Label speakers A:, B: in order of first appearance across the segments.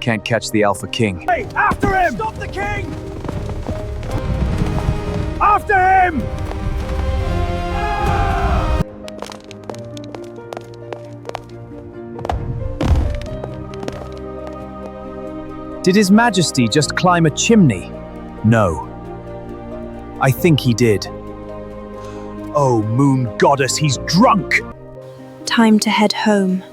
A: Can't catch the Alpha King.
B: Hey, after him! Stop the king! After him!
A: Did His Majesty just climb a chimney? No. I think he did. Oh, moon goddess, he's drunk!
C: Time to head home.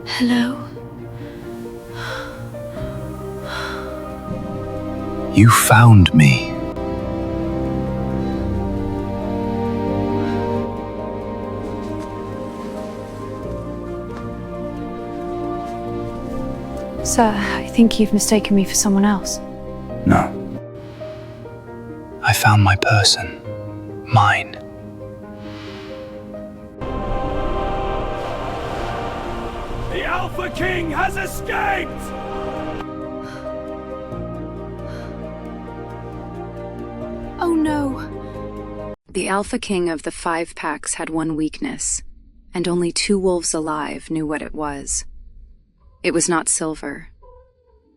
C: Hello?
A: You found me.
C: Sir, I think you've mistaken me for someone else.
A: No. I found my person. Mine.
B: The Alpha King has escaped!
C: Oh no!
D: The Alpha King of the 5 packs had one weakness, and only 2 wolves alive knew what it was. It was not silver.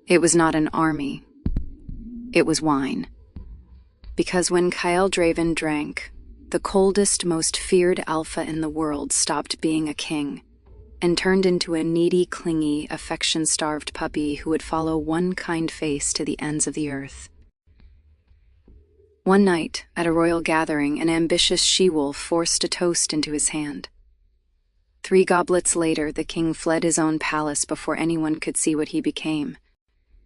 D: It was not an army. It was wine. Because when Kael Draven drank, the coldest, most feared alpha in the world stopped being a king and turned into a needy, clingy, affection-starved puppy who would follow one kind face to the ends of the earth. One night, at a royal gathering, an ambitious she-wolf forced a toast into his hand. 3 goblets later, the king fled his own palace before anyone could see what he became.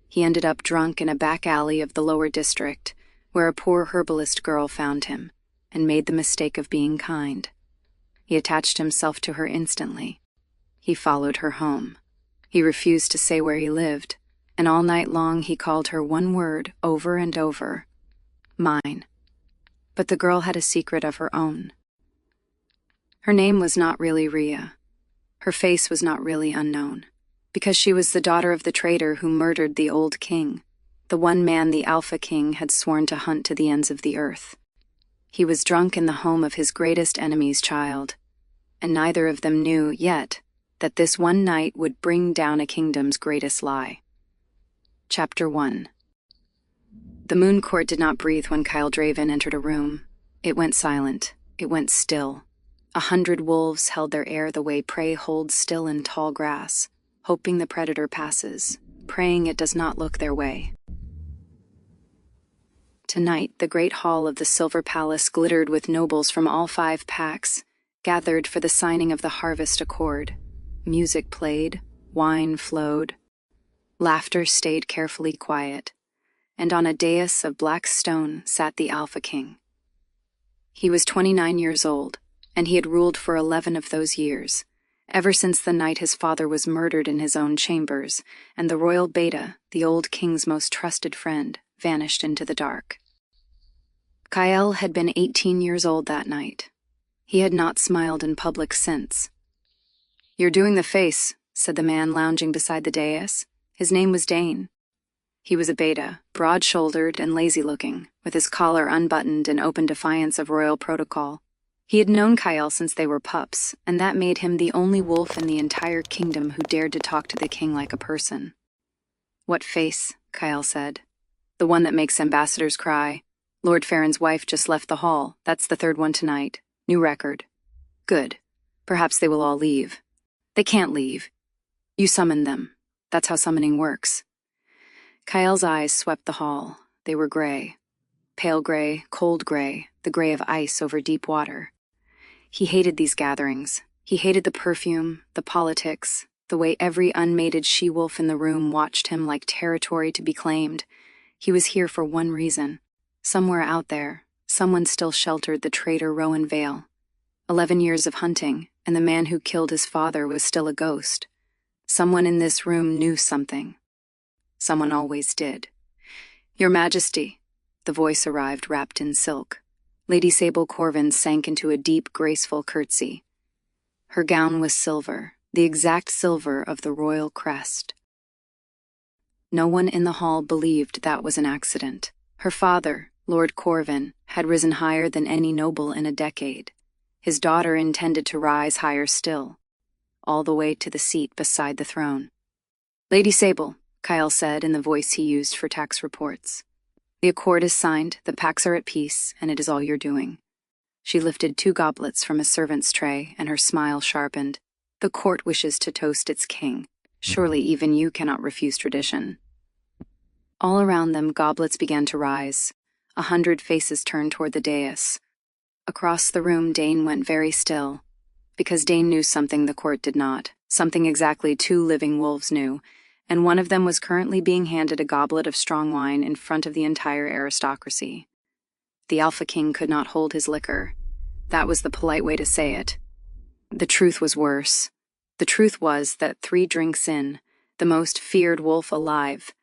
D: He ended up drunk in a back alley of the lower district, where a poor herbalist girl found him, and made the mistake of being kind. He attached himself to her instantly. He followed her home. He refused to say where he lived, and all night long he called her one word over and over: mine. But the girl had a secret of her own. Her name was not really Riya. Her face was not really unknown, because she was the daughter of the traitor who murdered the old king, the one man the Alpha King had sworn to hunt to the ends of the earth. He was drunk in the home of his greatest enemy's child, and neither of them knew yet that this one night would bring down a kingdom's greatest lie. Chapter 1. The moon court did not breathe when Kael Draven entered a room. It went silent. It went still. 100 wolves held their air the way prey holds still in tall grass, hoping the predator passes, praying it does not look their way. Tonight, the great hall of the Silver Palace glittered with nobles from all 5 packs, gathered for the signing of the harvest accord. Music played, wine flowed. Laughter stayed carefully quiet, and on a dais of black stone sat the Alpha King. He was 29 years old, and he had ruled for 11 of those years, ever since the night his father was murdered in his own chambers, and the royal beta, the old king's most trusted friend, vanished into the dark. Kael had been 18 years old that night. He had not smiled in public since. "You're doing the face," said the man lounging beside the dais. His name was Dane. He was a beta, broad-shouldered and lazy-looking, with his collar unbuttoned in open defiance of royal protocol. He had known Kael since they were pups, and that made him the only wolf in the entire kingdom who dared to talk to the king like a person. "What face?" Kael said. "The one that makes ambassadors cry. Lord Farron's wife just left the hall. That's the 3rd one tonight. New record." "Good. Perhaps they will all leave." "They can't leave. You summoned them. That's how summoning works." Kael's eyes swept the hall. They were gray. Pale gray, cold gray, the gray of ice over deep water. He hated these gatherings. He hated the perfume, the politics, the way every unmated she-wolf in the room watched him like territory to be claimed. He was here for one reason. Somewhere out there, someone still sheltered the traitor Rowan Vale. 11 years of hunting, and the man who killed his father was still a ghost. Someone in this room knew something. Someone always did. "Your Majesty." The voice arrived wrapped in silk. Lady Sable Corvin sank into a deep, graceful curtsy. Her gown was silver, the exact silver of the royal crest. No one in the hall believed that was an accident. Her father, Lord Corvin, had risen higher than any noble in a decade. His daughter intended to rise higher still, all the way to the seat beside the throne. "Lady Sable," Kael said in the voice he used for tax reports. "The accord is signed, the packs are at peace, and it is all your doing." She lifted 2 goblets from a servant's tray, and her smile sharpened. "The court wishes to toast its king. Surely even you cannot refuse tradition." All around them, goblets began to rise. 100 faces turned toward the dais. Across the room, Dane went very still, because Dane knew something the court did not, something exactly 2 living wolves knew, and one of them was currently being handed a goblet of strong wine in front of the entire aristocracy. The Alpha King could not hold his liquor. That was the polite way to say it. The truth was worse. The truth was that 3 drinks in, the most feared wolf alive,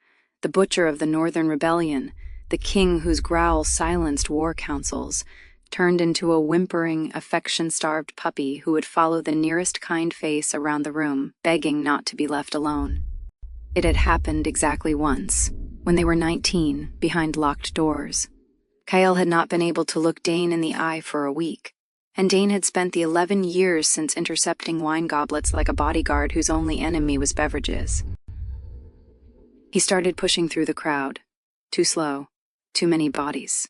D: the butcher of the Northern Rebellion, the king whose growl silenced war councils, turned into a whimpering, affection-starved puppy who would follow the nearest kind face around the room, begging not to be left alone. It had happened exactly once, when they were 19, behind locked doors. Kael had not been able to look Dane in the eye for a week, and Dane had spent the 11 years since intercepting wine goblets like a bodyguard whose only enemy was beverages. He started pushing through the crowd. Too slow. Too many bodies.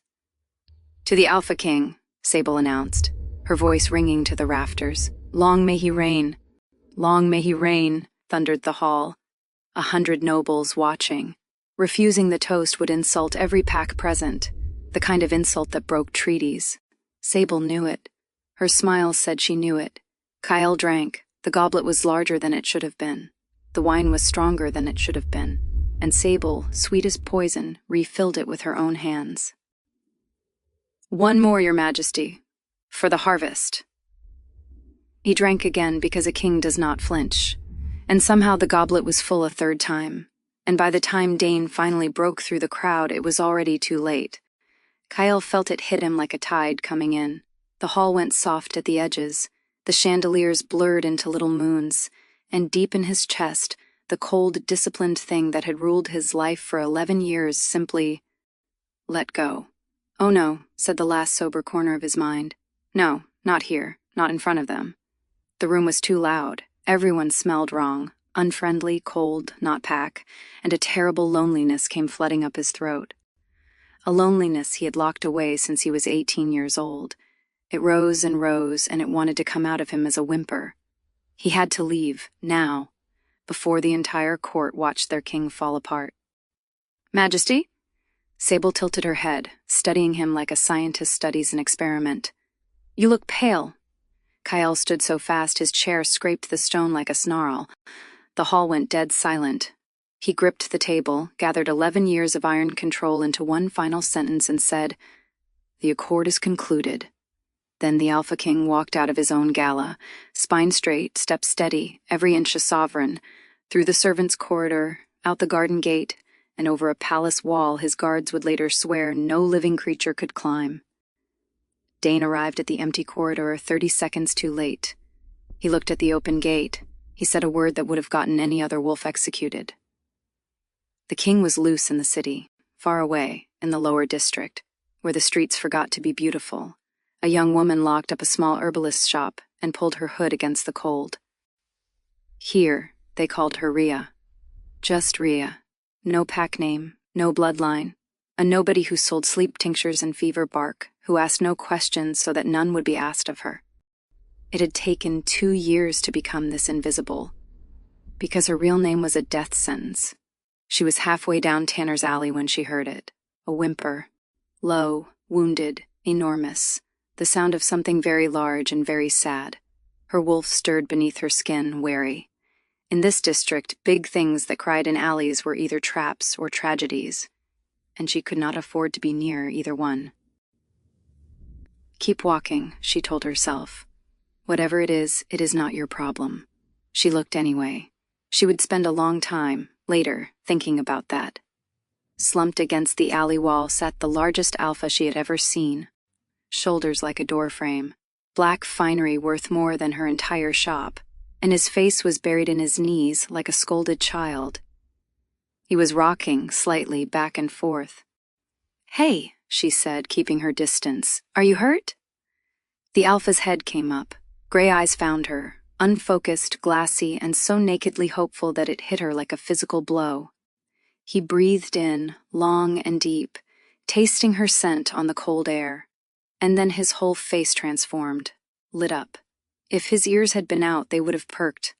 D: "To the Alpha King," Sable announced, her voice ringing to the rafters. "Long may he reign." "Long may he reign," thundered the hall. 100 nobles watching. Refusing the toast would insult every pack present, the kind of insult that broke treaties. Sable knew it. Her smile said she knew it. Kael drank. The goblet was larger than it should have been. The wine was stronger than it should have been, and Sable, sweet as poison, refilled it with her own hands. "One more, Your Majesty. For the harvest." He drank again because a king does not flinch, and somehow the goblet was full a 3rd time, and by the time Dane finally broke through the crowd, it was already too late. Kael felt it hit him like a tide coming in. The hall went soft at the edges, the chandeliers blurred into little moons, and deep in his chest, the cold, disciplined thing that had ruled his life for 11 years simply let go. "Oh no," said the last sober corner of his mind. "No, not here, not in front of them." The room was too loud. Everyone smelled wrong, unfriendly, cold, not pack, and a terrible loneliness came flooding up his throat. A loneliness he had locked away since he was 18 years old. It rose, and it wanted to come out of him as a whimper. He had to leave, now, before the entire court watched their king fall apart. "Majesty?" Sable tilted her head, studying him like a scientist studies an experiment. "You look pale." Kael stood so fast his chair scraped the stone like a snarl. The hall went dead silent. He gripped the table, gathered 11 years of iron control into one final sentence and said, "The accord is concluded." Then the Alpha King walked out of his own gala, spine straight, step steady, every inch a sovereign, through the servants' corridor, out the garden gate, and over a palace wall his guards would later swear no living creature could climb. Dane arrived at the empty corridor 30 seconds too late. He looked at the open gate. He said a word that would have gotten any other wolf executed. The king was loose in the city, far away, in the lower district, where the streets forgot to be beautiful. A young woman locked up a small herbalist shop and pulled her hood against the cold. Here, they called her Riya. Just Riya. No pack name, no bloodline. A nobody who sold sleep tinctures and fever bark, who asked no questions so that none would be asked of her. It had taken 2 years to become this invisible, because her real name was a death sentence. She was halfway down Tanner's Alley when she heard it. A whimper. Low, wounded, enormous. The sound of something very large and very sad. Her wolf stirred beneath her skin, wary. In this district, big things that cried in alleys were either traps or tragedies, and she could not afford to be near either one. "Keep walking," she told herself. "Whatever it is not your problem." She looked anyway. She would spend a long time, later, thinking about that. Slumped against the alley wall sat the largest alpha she had ever seen. Shoulders like a doorframe, black finery worth more than her entire shop, and his face was buried in his knees like a scolded child. He was rocking slightly back and forth. "Hey," she said, keeping her distance. Are you hurt? The Alpha's head came up. Gray eyes found her, unfocused, glassy, and so nakedly hopeful that it hit her like a physical blow. He breathed in, long and deep, tasting her scent on the cold air. And then his whole face transformed, lit up. If his ears had been out, they would have perked.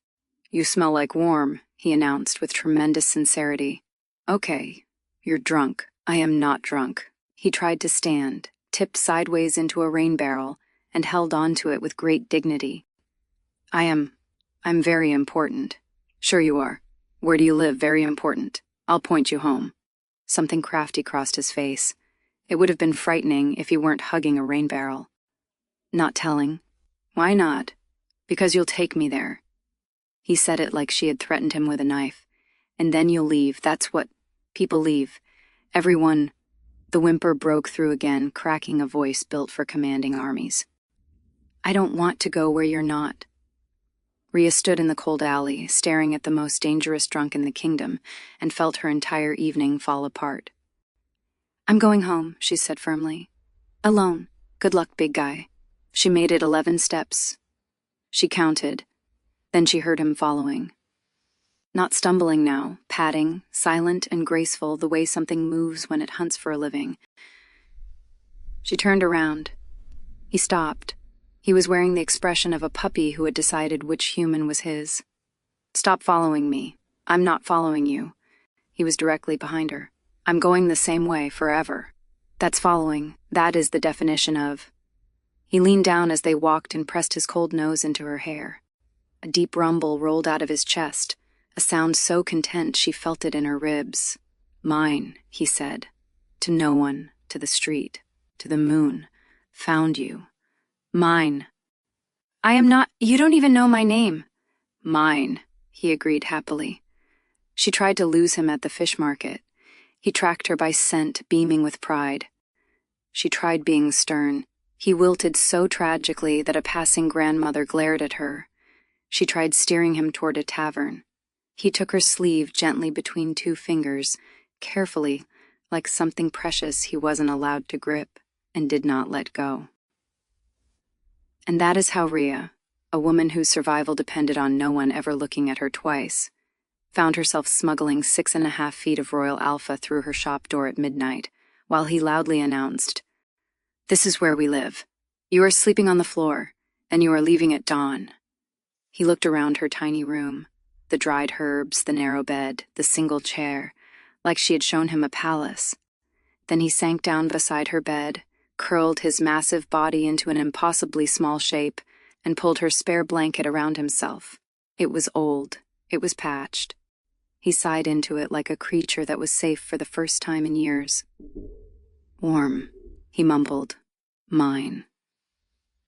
D: You smell like warm, he announced with tremendous sincerity. Okay, you're drunk. I am not drunk. He tried to stand, tipped sideways into a rain barrel, and held on to it with great dignity. I'm very important. Sure you are. Where do you live? Very important. I'll point you home. Something crafty crossed his face. It would have been frightening if he weren't hugging a rain barrel. Not telling. Why not? Because you'll take me there. He said it like she had threatened him with a knife. And then you'll leave. That's what people leave. Everyone. The whimper broke through again, cracking a voice built for commanding armies. I don't want to go where you're not. Riya stood in the cold alley, staring at the most dangerous drunk in the kingdom, and felt her entire evening fall apart. I'm going home, she said firmly. Alone. Good luck, big guy. She made it 11 steps. She counted. Then she heard him following. Not stumbling now, padding, silent and graceful the way something moves when it hunts for a living. She turned around. He stopped. He was wearing the expression of a puppy who had decided which human was his. Stop following me. I'm not following you. He was directly behind her. I'm going the same way forever. That's following. That is the definition of. He leaned down as they walked and pressed his cold nose into her hair. A deep rumble rolled out of his chest, a sound so content she felt it in her ribs. Mine, he said. To no one, to the street, to the moon. Found you. Mine. I am not. You don't even know my name. Mine, he agreed happily. She tried to lose him at the fish market. He tracked her by scent, beaming with pride. She tried being stern. He wilted so tragically that a passing grandmother glared at her. She tried steering him toward a tavern. He took her sleeve gently between 2 fingers, carefully, like something precious he wasn't allowed to grip, and did not let go. And that is how Riya, a woman whose survival depended on no one ever looking at her twice, found herself smuggling 6.5 feet of Royal Alpha through her shop door at midnight, while he loudly announced, "This is where we live. You are sleeping on the floor, and you are leaving at dawn." He looked around her tiny room, the dried herbs, the narrow bed, the single chair, like she had shown him a palace. Then he sank down beside her bed, curled his massive body into an impossibly small shape, and pulled her spare blanket around himself. It was old. It was patched. He sighed into it like a creature that was safe for the first time in years. Warm, he mumbled. Mine.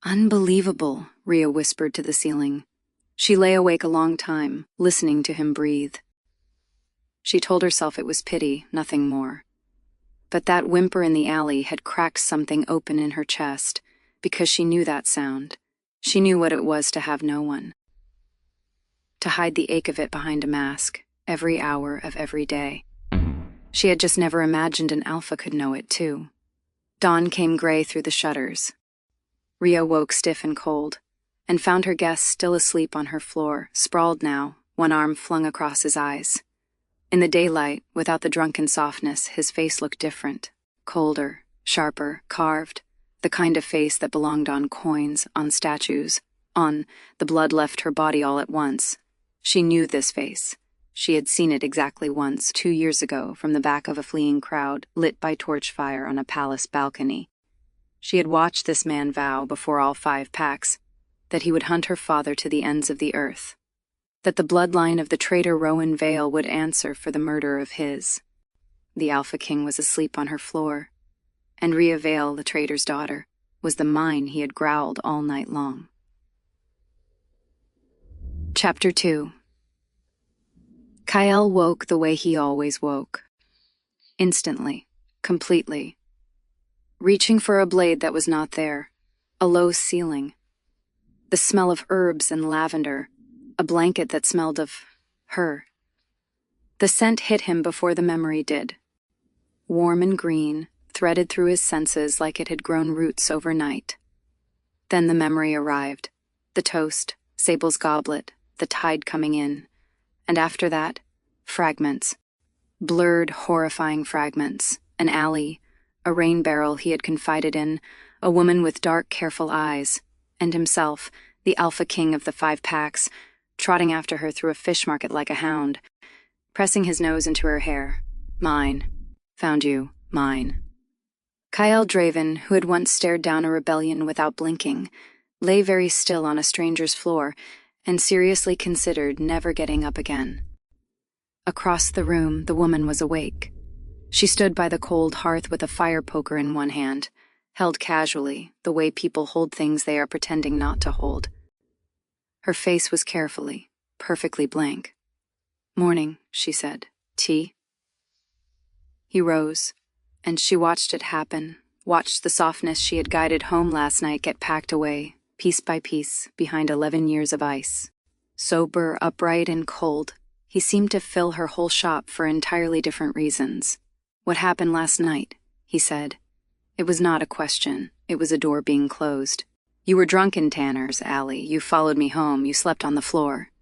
D: Unbelievable, Riya whispered to the ceiling. She lay awake a long time, listening to him breathe. She told herself it was pity, nothing more. But that whimper in the alley had cracked something open in her chest, because she knew that sound. She knew what it was to have no one. To hide the ache of it behind a mask, every hour of every day. She had just never imagined an Alpha could know it, too. Dawn came gray through the shutters. Riya woke stiff and cold, and found her guest still asleep on her floor, sprawled now, one arm flung across his eyes. In the daylight, without the drunken softness, his face looked different, colder, sharper, carved, the kind of face that belonged on coins, on statues, on the blood left her body all at once. She knew this face. She had seen it exactly once, 2 years ago, from the back of a fleeing crowd, lit by torch fire on a palace balcony. She had watched this man vow, before all 5 packs, that he would hunt her father to the ends of the earth, that the bloodline of the traitor Rowan Vale would answer for the murder of his. The Alpha King was asleep on her floor, and Riya Vale, the traitor's daughter, was the mine he had growled all night long. Chapter 2. Kael woke the way he always woke. Instantly, completely. Reaching for a blade that was not there, a low ceiling, the smell of herbs and lavender, a blanket that smelled of her. The scent hit him before the memory did. Warm and green, threaded through his senses like it had grown roots overnight. Then the memory arrived. The toast, Sable's goblet, the tide coming in. And after that, fragments. Blurred, horrifying fragments. An alley, a rain barrel he had confided in, a woman with dark, careful eyes, and himself, the Alpha King of the 5 packs, trotting after her through a fish market like a hound, pressing his nose into her hair. Mine. Found you. Mine. Kael Draven, who had once stared down a rebellion without blinking, lay very still on a stranger's floor and seriously considered never getting up again. Across the room, the woman was awake. She stood by the cold hearth with a fire poker in one hand, held casually, the way people hold things they are pretending not to hold. Her face was carefully, perfectly blank. "Morning," she said. "Tea?" He rose, and she watched it happen, watched the softness she had guided home last night get packed away, piece by piece, behind 11 years of ice. Sober, upright, and cold, he seemed to fill her whole shop for entirely different reasons. "What happened last night?" he said. It was not a question, it was a door being closed. "You were drunk in Tanner's, Allie. You followed me home, you slept on the floor."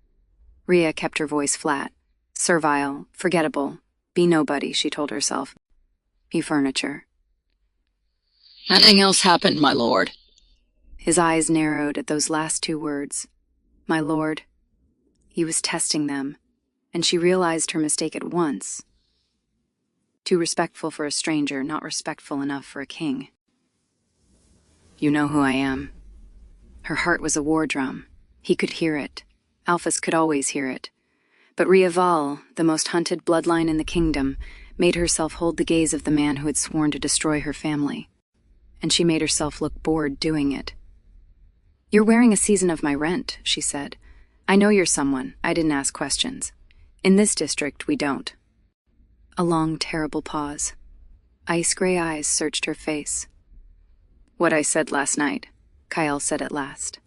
D: Riya kept her voice flat. Servile, forgettable. Be nobody, she told herself. Be furniture.
E: "Nothing else happened, my lord."
D: His eyes narrowed at those last 2 words. My lord. He was testing them, and she realized her mistake at once. Too respectful for a stranger, not respectful enough for a king. "You know who I am." Her heart was a war drum. He could hear it. Alphas could always hear it. But Riya, the most hunted bloodline in the kingdom, made herself hold the gaze of the man who had sworn to destroy her family. And she made herself look bored doing it. "You're wearing a season of my rent," she said. "I know you're someone. I didn't ask questions. In this district, we don't." A long, terrible pause. Ice-gray eyes searched her face. "What I said last night," Kael said at last.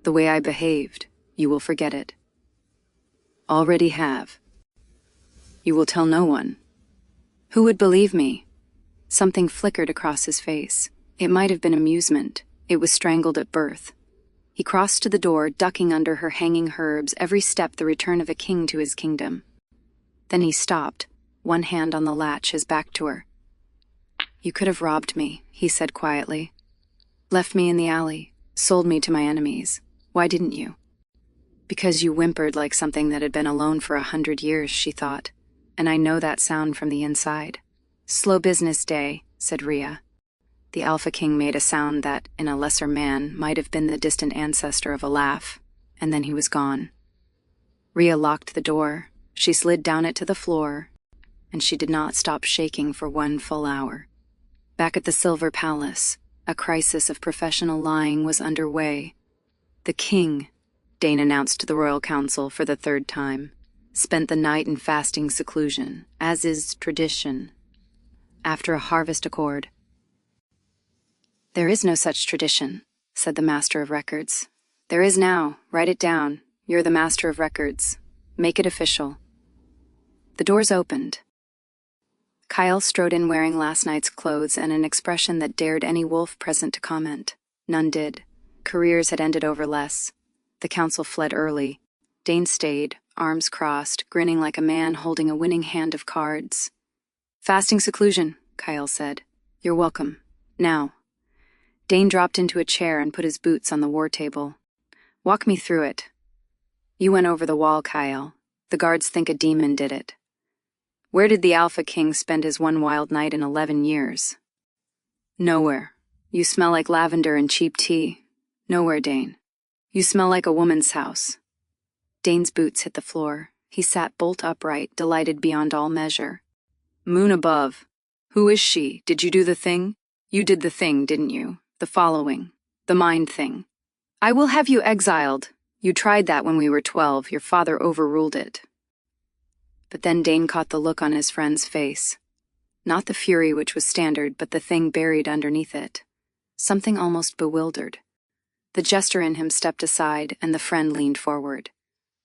D: "The way I behaved, you will forget it." "Already have." "You will tell no one." "Who would believe me?" Something flickered across his face. It might have been amusement. It was strangled at birth. He crossed to the door, ducking under her hanging herbs, every step the return of a king to his kingdom. Then he stopped, one hand on the latch, his back to her. "You could have robbed me," he said quietly. "Left me in the alley, sold me to my enemies. Why didn't you?" "Because you whimpered like something that had been alone for 100 years, she thought. And I know that sound from the inside. "Slow business day," said Riya. The Alpha King made a sound that, in a lesser man, might have been the distant ancestor of a laugh, and then he was gone. Riya locked the door. She slid down it to the floor, and she did not stop shaking for 1 full hour. Back at the Silver Palace, a crisis of professional lying was underway. The king, Dane announced to the Royal Council for the 3rd time, spent the night in fasting seclusion, as is tradition, after a harvest accord. "There is no such tradition," said the Master of Records. "There is now. Write it down. You're the Master of Records. Make it official." The doors opened. Kael strode in wearing last night's clothes and an expression that dared any wolf present to comment. None did. Careers had ended over less. The council fled early. Dane stayed, arms crossed, grinning like a man holding a winning hand of cards. "Fasting seclusion," Kael said. "You're welcome. Now." Dane dropped into a chair and put his boots on the war table. "Walk me through it." "You went over the wall, Kael. The guards think a demon did it." "Where did the Alpha King spend his one wild night in 11 years? "Nowhere. You smell like lavender and cheap tea." "Nowhere, Dane. You smell like a woman's house." Dane's boots hit the floor. He sat bolt upright, delighted beyond all measure. "Moon above. Who is she? Did you do the thing? You did the thing, didn't you? The following. The mind thing. I will have you exiled. You tried that when we were 12. Your father overruled it." But then Dane caught the look on his friend's face. Not the fury which was standard, but the thing buried underneath it. Something almost bewildered. The jester in him stepped aside, and the friend leaned forward.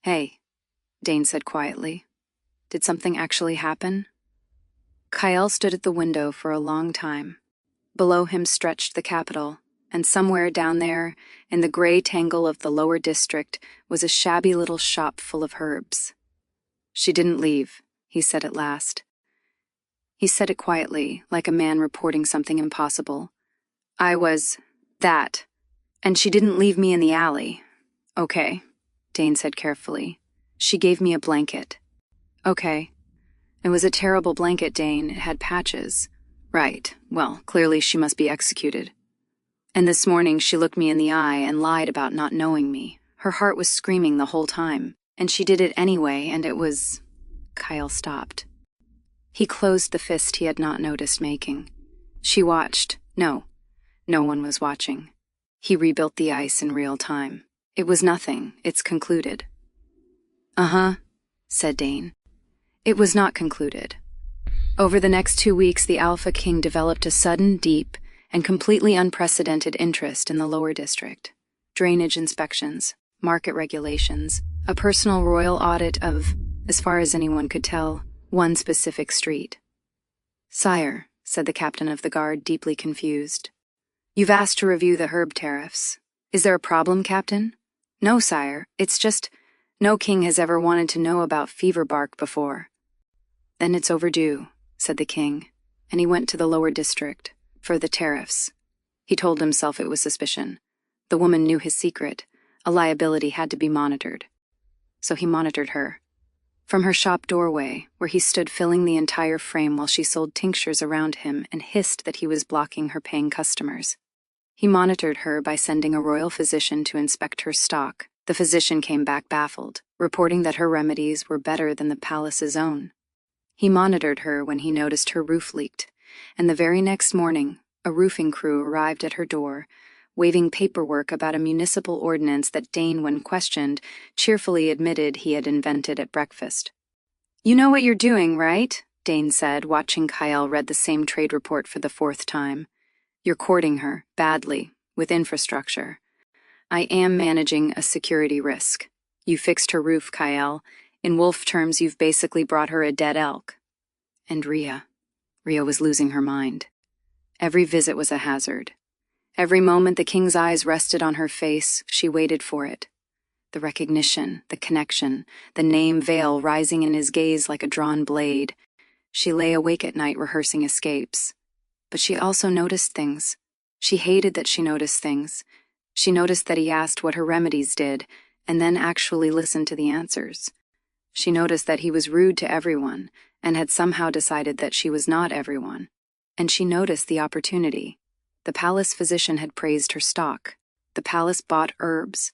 D: "Hey," Dane said quietly. "Did something actually happen?" Kael stood at the window for a long time. Below him stretched the capital, and somewhere down there, in the gray tangle of the lower district, was a shabby little shop full of herbs. "She didn't leave," he said at last. He said it quietly, like a man reporting something impossible. "I was that, and she didn't leave me in the alley." "Okay," Dane said carefully. "She gave me a blanket." "Okay. It was a terrible blanket, Dane. It had patches." "Right. Well, clearly she must be executed." "And this morning she looked me in the eye and lied about not knowing me. Her heart was screaming the whole time, and she did it anyway, and it was—" Kael stopped. He closed the fist he had not noticed making. She watched. No one was watching. He rebuilt the ice in real time. "It was nothing. It's concluded." "Uh-huh," said Dane. It was not concluded. Over the next 2 weeks, the Alpha King developed a sudden, deep, and completely unprecedented interest in the lower district. Drainage inspections, market regulations, a personal royal audit of, as far as anyone could tell, one specific street. "Sire," said the captain of the guard, deeply confused. "You've asked to review the herb tariffs. Is there a problem, Captain?" "No, sire. It's just, no king has ever wanted to know about fever bark before." "Then it's overdue," said the king, and he went to the lower district, for the tariffs. He told himself it was suspicion. The woman knew his secret. A liability had to be monitored. So he monitored her. From her shop doorway, where he stood filling the entire frame while she sold tinctures around him and hissed that he was blocking her paying customers. He monitored her by sending a royal physician to inspect her stock. The physician came back baffled, reporting that her remedies were better than the palace's own. He monitored her when he noticed her roof leaked, and the very next morning, a roofing crew arrived at her door, waving paperwork about a municipal ordinance that Dane, when questioned, cheerfully admitted he had invented at breakfast. "You know what you're doing, right?" Dane said, watching Kael read the same trade report for the 4th time. "You're courting her, badly, with infrastructure. I am managing a security risk. You fixed her roof, Kael. In wolf terms, you've basically brought her a dead elk." And Riya was losing her mind. Every visit was a hazard. Every moment the king's eyes rested on her face, she waited for it. The recognition, the connection, the name veil rising in his gaze like a drawn blade. She lay awake at night rehearsing escapes. But she also noticed things. She hated that she noticed things. She noticed that he asked what her remedies did, and then actually listened to the answers. She noticed that he was rude to everyone, and had somehow decided that she was not everyone. And she noticed the opportunity. The palace physician had praised her stock. The palace bought herbs.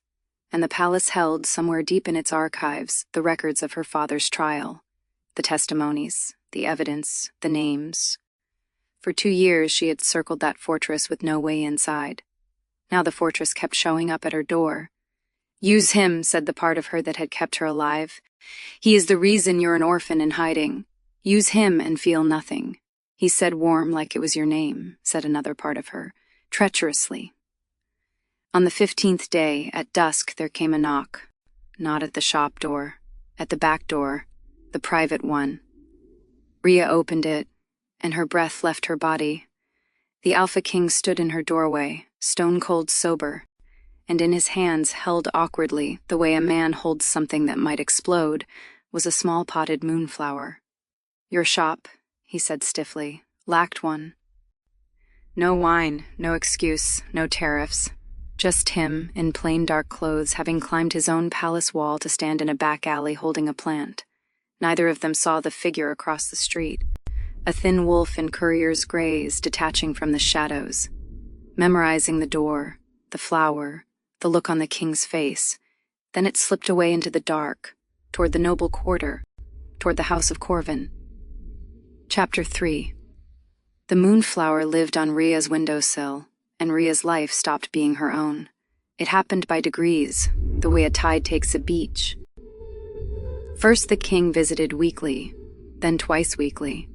D: And the palace held, somewhere deep in its archives, the records of her father's trial. The testimonies, the evidence, the names. For 2 years she had circled that fortress with no way inside. Now the fortress kept showing up at her door. "Use him," said the part of her that had kept her alive. "He is the reason you're an orphan in hiding. Use him and feel nothing." "He said warm like it was your name," said another part of her, treacherously. On the 15th day, at dusk, there came a knock. Not at the shop door, at the back door, the private one. Riya opened it, and her breath left her body. The Alpha King stood in her doorway, stone-cold sober, and in his hands, held awkwardly, the way a man holds something that might explode, was a small potted moonflower. "Your shop," he said stiffly, "lacked one." No wine, no excuse, no tariffs. Just him, in plain dark clothes, having climbed his own palace wall to stand in a back alley holding a plant. Neither of them saw the figure across the street. A thin wolf in courier's grays detaching from the shadows. Memorizing the door, the flower, the look on the king's face. Then it slipped away into the dark, toward the noble quarter, toward the house of Corvin. Chapter 3. The moonflower lived on Riya's windowsill, and Riya's life stopped being her own. It happened by degrees, the way a tide takes a beach. First the king visited weekly, then twice weekly.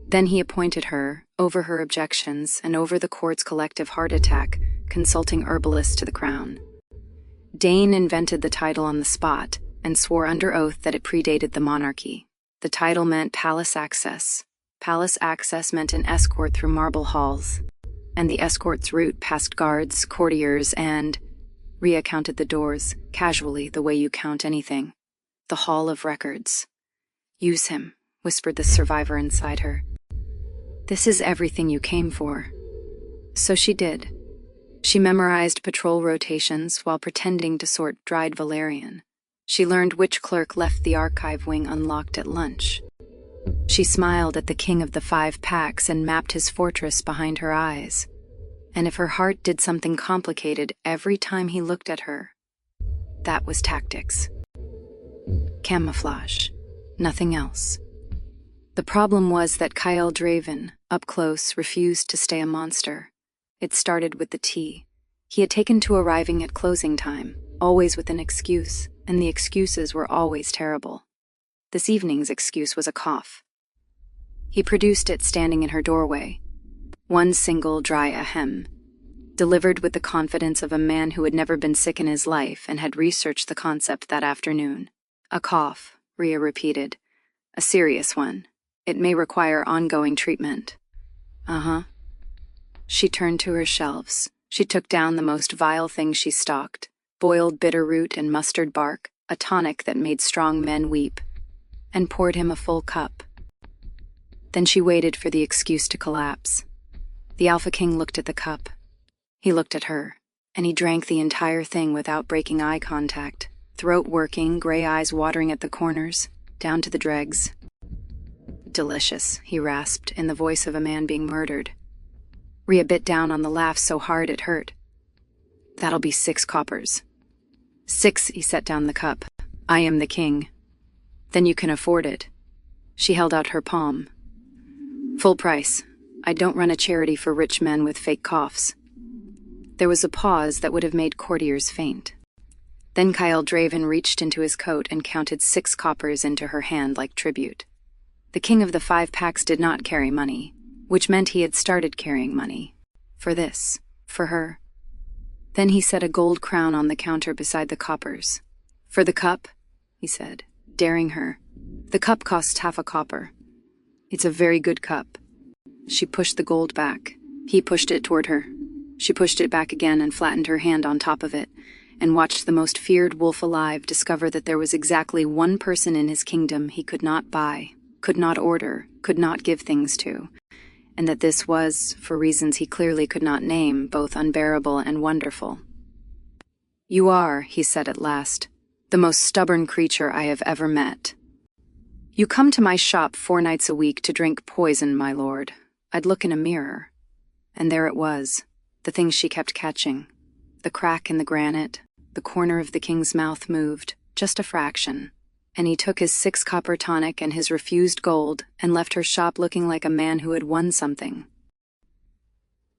D: Then he appointed her, over her objections and over the court's collective heart attack, consulting herbalist to the crown. Dane invented the title on the spot and swore under oath that it predated the monarchy. The title meant palace access, Palace access meant an escort through marble halls, and the escort's route past guards, courtiers, and— Riya counted the doors, casually, the way you count anything. The Hall of Records. "Use him," whispered the survivor inside her. "This is everything you came for." So she did. She memorized patrol rotations while pretending to sort dried valerian. She learned which clerk left the archive wing unlocked at lunch. She smiled at the king of the 5 packs and mapped his fortress behind her eyes. And if her heart did something complicated every time he looked at her, that was tactics. Camouflage. Nothing else. The problem was that Kael Draven, up close, refused to stay a monster. It started with the tea. He had taken to arriving at closing time, always with an excuse, and the excuses were always terrible. This evening's excuse was a cough. He produced it standing in her doorway. One single dry ahem, delivered with the confidence of a man who had never been sick in his life and had researched the concept that afternoon. "A cough," Riya repeated. "A serious one. It may require ongoing treatment." "Uh-huh." She turned to her shelves. She took down the most vile things she stocked: boiled bitter root and mustard bark, a tonic that made strong men weep, and poured him a full cup. Then she waited for the excuse to collapse. The Alpha King looked at the cup. He looked at her, and he drank the entire thing without breaking eye contact, throat working, gray eyes watering at the corners, down to the dregs. "Delicious," he rasped in the voice of a man being murdered. Riya bit down on the laugh so hard it hurt. "That'll be 6 coppers. 6, he set down the cup. "I am the king." "Then you can afford it." She held out her palm. "Full price. I don't run a charity for rich men with fake coughs." There was a pause that would have made courtiers faint. Then Kael Draven reached into his coat and counted 6 coppers into her hand like tribute. The king of the 5 packs did not carry money, which meant he had started carrying money. For this. For her. Then he set a gold crown on the counter beside the coppers. "For the cup," he said, daring her. "The cup costs 1/2 copper. It's a very good cup." She pushed the gold back. He pushed it toward her. She pushed it back again and flattened her hand on top of it, and watched the most feared wolf alive discover that there was exactly one person in his kingdom he could not buy, could not order, could not give things to, and that this was, for reasons he clearly could not name, both unbearable and wonderful. "You are," he said at last, "the most stubborn creature I have ever met. You come to my shop 4 nights a week to drink poison, my lord." I'd look in a mirror, and there it was, the thing she kept catching. The crack in the granite, the corner of the king's mouth moved, just a fraction, and he took his 6 copper tonic and his refused gold and left her shop looking like a man who had won something.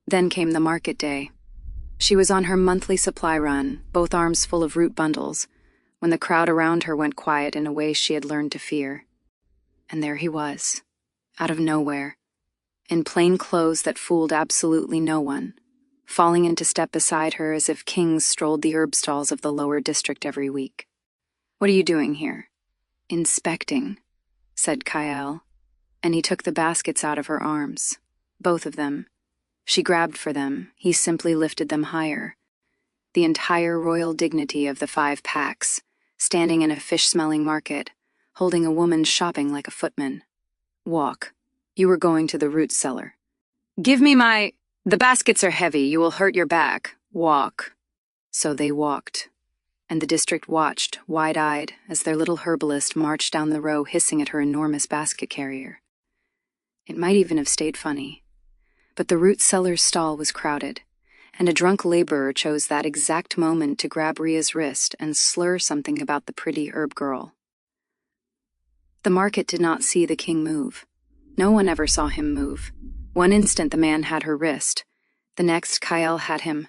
D: Then came the market day. She was on her monthly supply run, both arms full of root bundles, when the crowd around her went quiet in a way she had learned to fear. And there he was, out of nowhere, in plain clothes that fooled absolutely no one, falling into step beside her as if kings strolled the herb stalls of the lower district every week. "What are you doing here?" "Inspecting," said Kael, and he took the baskets out of her arms, both of them. She grabbed for them, he simply lifted them higher. The entire royal dignity of the 5 packs, standing in a fish-smelling market, holding a woman shopping like a footman. "Walk. You were going to the root cellar." "Give me my— The baskets are heavy, you will hurt your back. Walk." So they walked, and the district watched, wide-eyed, as their little herbalist marched down the row hissing at her enormous basket carrier. It might even have stayed funny. But the root cellar's stall was crowded, and a drunk laborer chose that exact moment to grab Riya's wrist and slur something about the pretty herb girl. The market did not see the king move. No one ever saw him move. One instant the man had her wrist. The next Kael had him.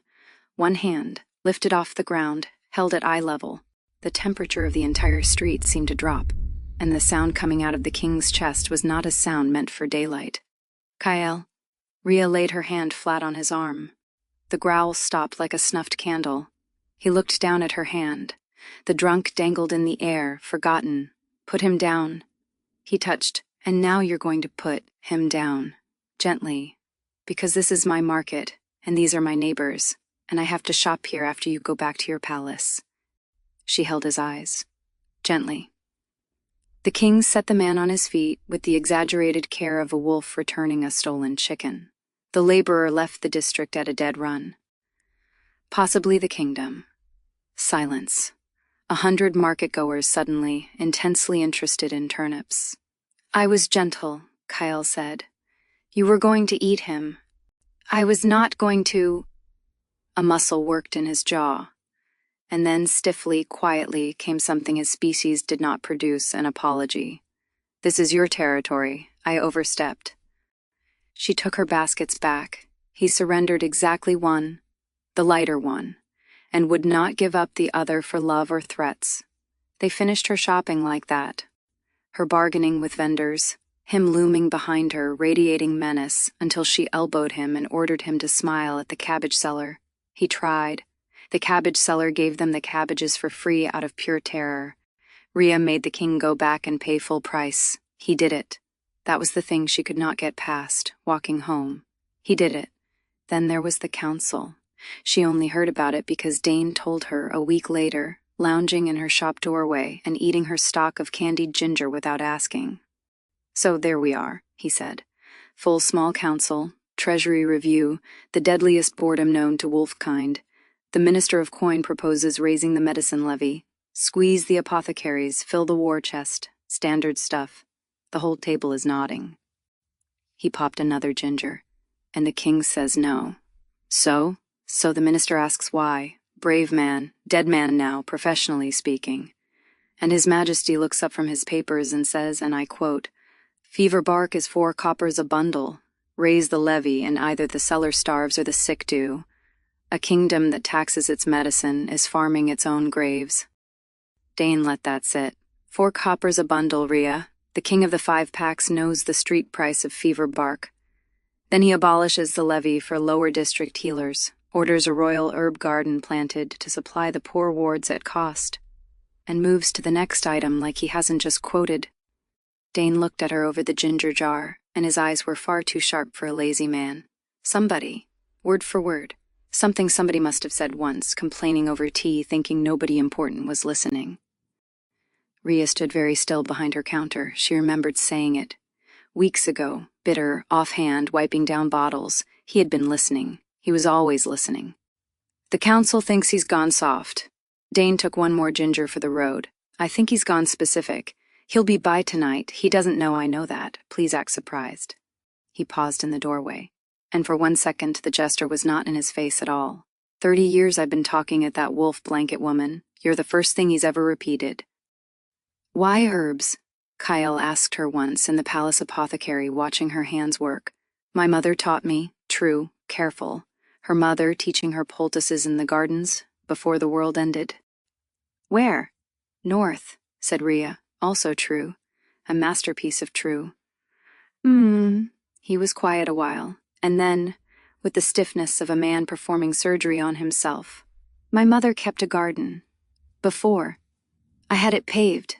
D: One hand, lifted off the ground, held at eye level. The temperature of the entire street seemed to drop, and the sound coming out of the king's chest was not a sound meant for daylight. "Kael." Riya laid her hand flat on his arm. The growl stopped like a snuffed candle. He looked down at her hand. The drunk dangled in the air, forgotten. "Put him down." He touched, And now you're going to put him down, gently, because this is my market, and these are my neighbors, and I have to shop here after you go back to your palace. She held his eyes, gently. The king set the man on his feet with the exaggerated care of a wolf returning a stolen chicken. The laborer left the district at a dead run. Possibly the kingdom. Silence. 100 market-goers suddenly, intensely interested in turnips. I was gentle, Kael said. You were going to eat him. I was not going to. A muscle worked in his jaw. And then stiffly, quietly, came something his species did not produce, an apology. This is your territory. I overstepped. She took her baskets back. He surrendered exactly one, the lighter one, and would not give up the other for love or threats. They finished her shopping like that. Her bargaining with vendors, him looming behind her, radiating menace, until she elbowed him and ordered him to smile at the cabbage seller. He tried. The cabbage seller gave them the cabbages for free out of pure terror. Riya made the king go back and pay full price. He did it. That was the thing she could not get past, walking home. He did it. Then there was the council. She only heard about it because Dane told her a week later, lounging in her shop doorway and eating her stock of candied ginger without asking. So there we are, he said. Full small council, treasury review, the deadliest boredom known to wolfkind. The minister of coin proposes raising the medicine levy. Squeeze the apothecaries, fill the war chest. Standard stuff. The whole table is nodding. He popped another ginger, and the king says no. So the minister asks why. Brave man, dead man now, professionally speaking. And His Majesty looks up from his papers and says, and I quote, "Fever bark is 4 coppers a bundle. Raise the levy, and either the seller starves or the sick do. A kingdom that taxes its medicine is farming its own graves." Dane let that sit. 4 coppers a bundle, Riya. The king of the 5 packs knows the street price of fever bark. Then he abolishes the levy for lower district healers, orders a royal herb garden planted to supply the poor wards at cost, and moves to the next item like he hasn't just quoted. Dane looked at her over the ginger jar, and his eyes were far too sharp for a lazy man. Somebody, word for word, something somebody must have said once, complaining over tea, thinking nobody important was listening. Riya stood very still behind her counter. She remembered saying it. Weeks ago, bitter, offhand, wiping down bottles, he had been listening. He was always listening. The council thinks he's gone soft. Dane took one more ginger for the road. I think he's gone specific. He'll be by tonight. He doesn't know I know that. Please act surprised. He paused in the doorway, and for 1 second the gesture was not in his face at all. 30 years I've been talking at that wolf blanket woman. You're the first thing he's ever repeated. Why herbs? Kael asked her once in the palace apothecary, watching her hands work. My mother taught me, true, careful. Her mother teaching her poultices in the gardens before the world ended. Where? North, said Riya, also true. A masterpiece of true. He was quiet a while, and then, with the stiffness of a man performing surgery on himself, my mother kept a garden. Before. I had it paved.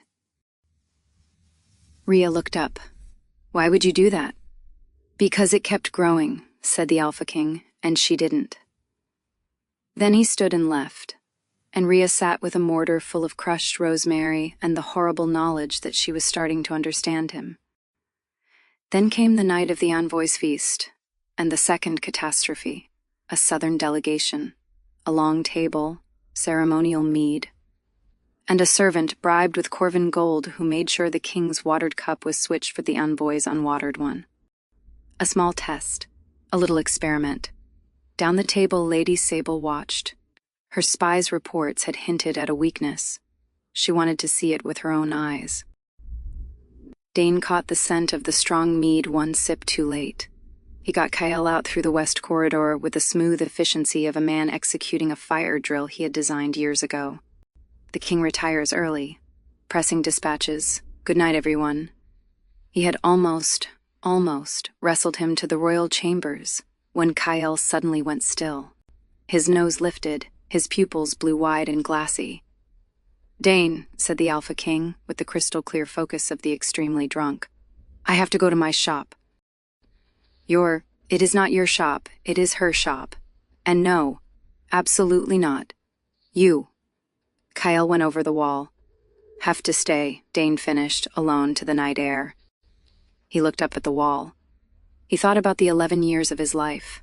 D: Riya looked up. Why would you do that? Because it kept growing, said the Alpha King, and she didn't. Then he stood and left, and Riya sat with a mortar full of crushed rosemary and the horrible knowledge that she was starting to understand him. Then came the night of the envoy's feast, and the second catastrophe, a southern delegation, a long table, ceremonial mead, and a servant bribed with Corvin gold who made sure the king's watered cup was switched for the envoy's unwatered one. A small test, a little experiment. Down the table Lady Sable watched. Her spy's reports had hinted at a weakness. She wanted to see it with her own eyes. Dane caught the scent of the strong mead 1 sip too late. He got Kael out through the west corridor with the smooth efficiency of a man executing a fire drill he had designed years ago. The king retires early, pressing dispatches. Good night, everyone. He had almost wrestled him to the royal chambers when Kael suddenly went still. His nose lifted, his pupils blew wide and glassy. Dane, said the Alpha King, with the crystal-clear focus of the extremely drunk. I have to go to my shop. It is not your shop, it is her shop. And no, absolutely not. You. Kael went over the wall. Have to stay, Dane finished, alone to the night air. He looked up at the wall. He thought about the 11 years of his life.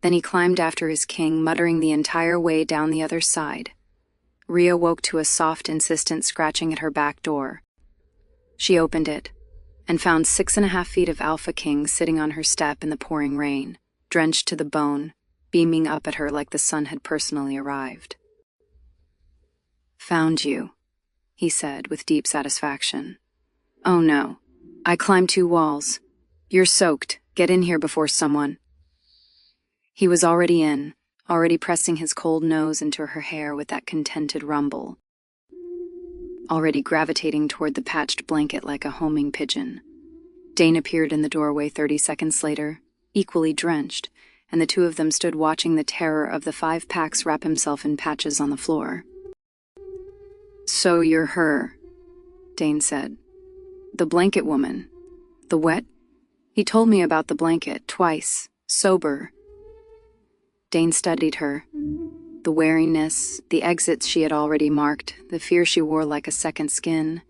D: Then he climbed after his king, muttering the entire way down the other side. Riya woke to a soft, insistent scratching at her back door. She opened it, and found 6.5 feet of Alpha King sitting on her step in the pouring rain, drenched to the bone, beaming up at her like the sun had personally arrived. Found you, he said with deep satisfaction. Oh no, I climbed 2 walls. You're soaked, get in here before someone. He was already in, already pressing his cold nose into her hair with that contented rumble, already gravitating toward the patched blanket like a homing pigeon. Dane appeared in the doorway 30 seconds later, equally drenched, and the two of them stood watching the terror of the 5 packs wrap himself in patches on the floor. So you're her, Dane said. The blanket woman. The wet? He told me about the blanket, twice, sober. Dane studied her. The wariness, the exits she had already marked, the fear she wore like a second skin.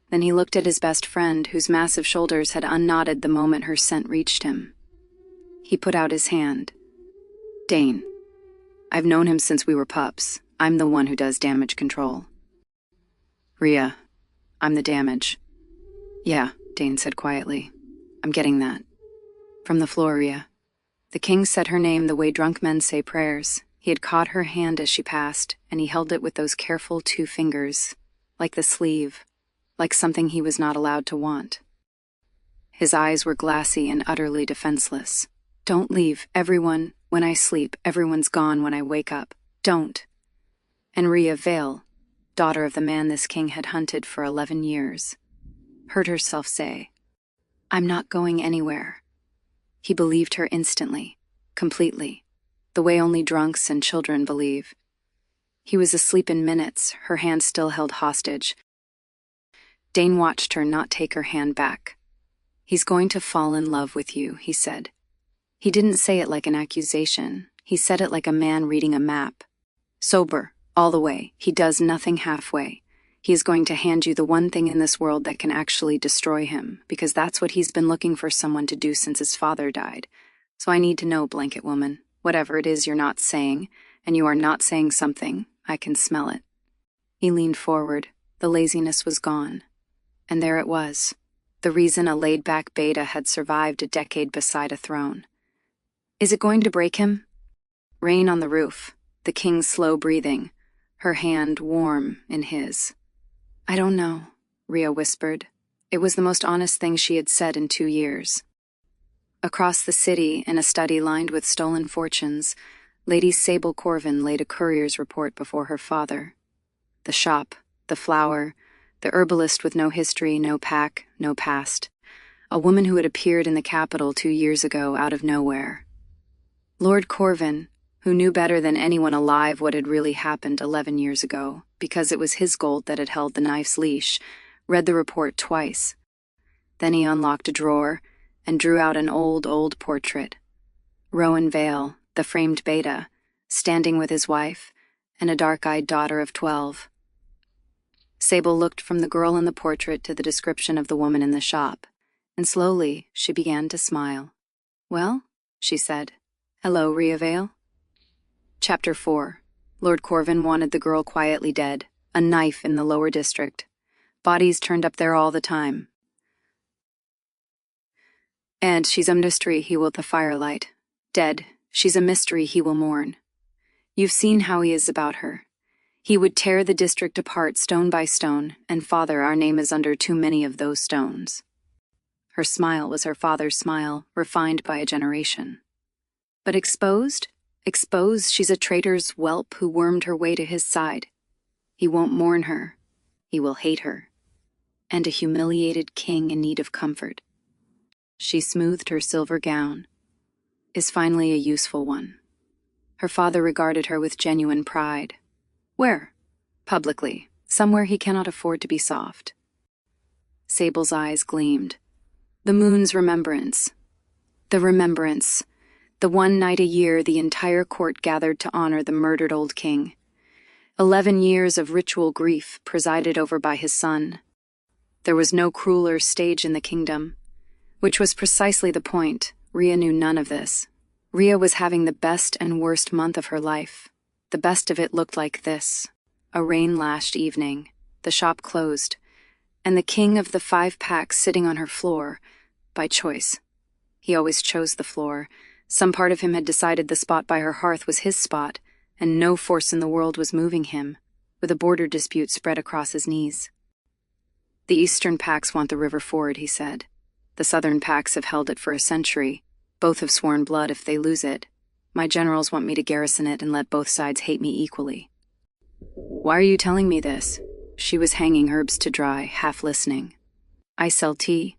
D: Then he looked at his best friend, whose massive shoulders had unknotted the moment her scent reached him. He put out his hand. Dane. I've known him since we were pups. I'm the one who does damage control. Riya. I'm the damage. Yeah, Dane said quietly. I'm getting that. From the floor, Riya. The king said her name the way drunk men say prayers. He had caught her hand as she passed, and he held it with those careful 2 fingers, like the sleeve, like something he was not allowed to want. His eyes were glassy and utterly defenseless. Don't leave, everyone. When I sleep, everyone's gone when I wake up. Don't. And Riya Vale, daughter of the man this king had hunted for 11 years, heard herself say, I'm not going anywhere. He believed her instantly, completely, the way only drunks and children believe. He was asleep in minutes, her hand still held hostage. Dane watched her not take her hand back. He's going to fall in love with you, he said. He didn't say it like an accusation. He said it like a man reading a map. Sober, all the way. He does nothing halfway. He is going to hand you the one thing in this world that can actually destroy him, because that's what he's been looking for someone to do since his father died. So I need to know, blanket woman, whatever it is you're not saying, and you are not saying something, I can smell it. He leaned forward. The laziness was gone. And there it was, the reason a laid-back beta had survived a decade beside a throne. Is it going to break him? Rain on the roof, the king's slow breathing, her hand warm in his. I don't know, Riya whispered. It was the most honest thing she had said in 2 years. Across the city, in a study lined with stolen fortunes, Lady Sable Corvin laid a courier's report before her father. The shop, the flower, the herbalist with no history, no pack, no past. A woman who had appeared in the capital 2 years ago out of nowhere. Lord Corvin, who knew better than anyone alive what had really happened 11 years ago, because it was his gold that had held the knife's leash, read the report twice. Then he unlocked a drawer and drew out an old portrait. Rowan Vale, the framed beta, standing with his wife and a dark-eyed daughter of 12. Sable looked from the girl in the portrait to the description of the woman in the shop, and slowly she began to smile. Well, she said. Hello, Riya Vale. Chapter 4. Lord Corvin wanted the girl quietly dead, a knife in the lower district. Bodies turned up there all the time. And she's a mystery he will the firelight. Dead, she's a mystery he will mourn. You've seen how he is about her. He would tear the district apart stone by stone, and father, our name is under too many of those stones. Her smile was her father's smile, refined by a generation. But exposed? Exposed, she's a traitor's whelp who wormed her way to his side. He won't mourn her. He will hate her. And a humiliated king in need of comfort. She smoothed her silver gown. Is finally a useful one. Her father regarded her with genuine pride. Where? Publicly. Somewhere he cannot afford to be soft. Sable's eyes gleamed. The moon's remembrance. The remembrance. The one night a year the entire court gathered to honor the murdered old king. 11 years of ritual grief presided over by his son. There was no crueler stage in the kingdom. Which was precisely the point. Riya knew none of this. Riya was having the best and worst month of her life. The best of it looked like this. A rain-lashed evening. The shop closed. And the king of the 5 packs sitting on her floor, by choice. He always chose the floor. Some part of him had decided the spot by her hearth was his spot, and no force in the world was moving him, with a border dispute spread across his knees. The eastern packs want the river ford, he said. The southern packs have held it for a century. Both have sworn blood if they lose it. My generals want me to garrison it and let both sides hate me equally. Why are you telling me this? She was hanging herbs to dry, half listening. I sell tea.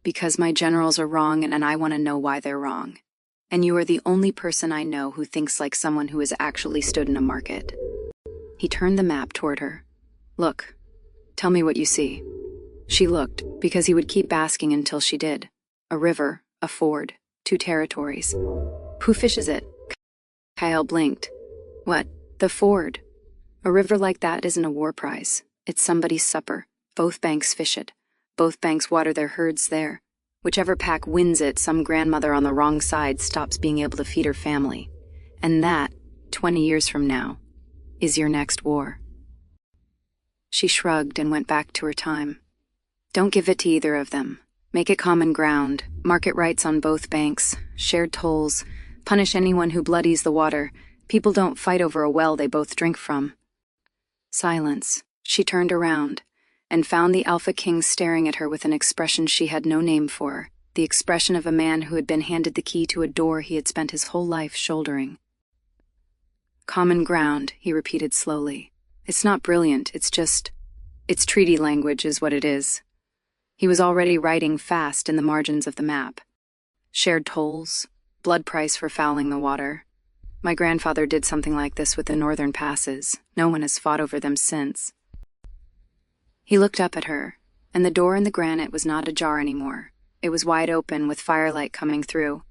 D: Because my generals are wrong and I want to know why they're wrong. And you are the only person I know who thinks like someone who has actually stood in a market. He turned the map toward her. Look, tell me what you see. She looked, because he would keep asking until she did. A river, a ford, 2 territories. Who fishes it? Kael blinked. What? The ford. A river like that isn't a war prize. It's somebody's supper. Both banks fish it. Both banks water their herds there. Whichever pack wins it, some grandmother on the wrong side stops being able to feed her family. And that, 20 years from now, is your next war. She shrugged and went back to her time. Don't give it to either of them. Make it common ground, market rights on both banks, shared tolls, punish anyone who bloodies the water. People don't fight over a well they both drink from. Silence. She turned around and found the Alpha King staring at her with an expression she had no name for, the expression of a man who had been handed the key to a door he had spent his whole life shouldering. Common ground, he repeated slowly. It's not brilliant, it's treaty language is what it is. He was already writing fast in the margins of the map. Shared tolls, blood price for fouling the water. My grandfather did something like this with the northern passes. No one has fought over them since. He looked up at her, and the door in the granite was not ajar anymore. It was wide open, with firelight coming through.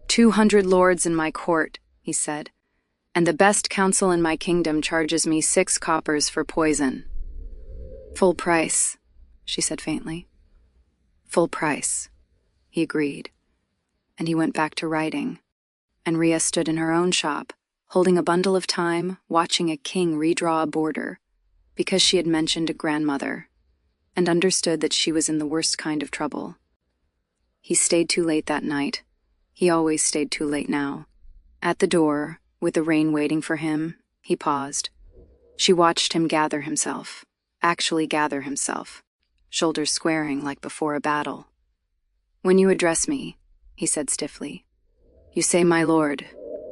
D: 200 lords in my court, he said, and the best council in my kingdom charges me 6 coppers for poison. Full price, she said faintly. Full price, he agreed, and he went back to writing, and Riya stood in her own shop, holding a bundle of time, watching a king redraw a border, because she had mentioned a grandmother, and understood that she was in the worst kind of trouble. He stayed too late that night. He always stayed too late now. At the door, with the rain waiting for him, he paused. She watched him gather himself, actually gather himself, shoulders squaring like before a battle. When you address me, he said stiffly, you say my lord,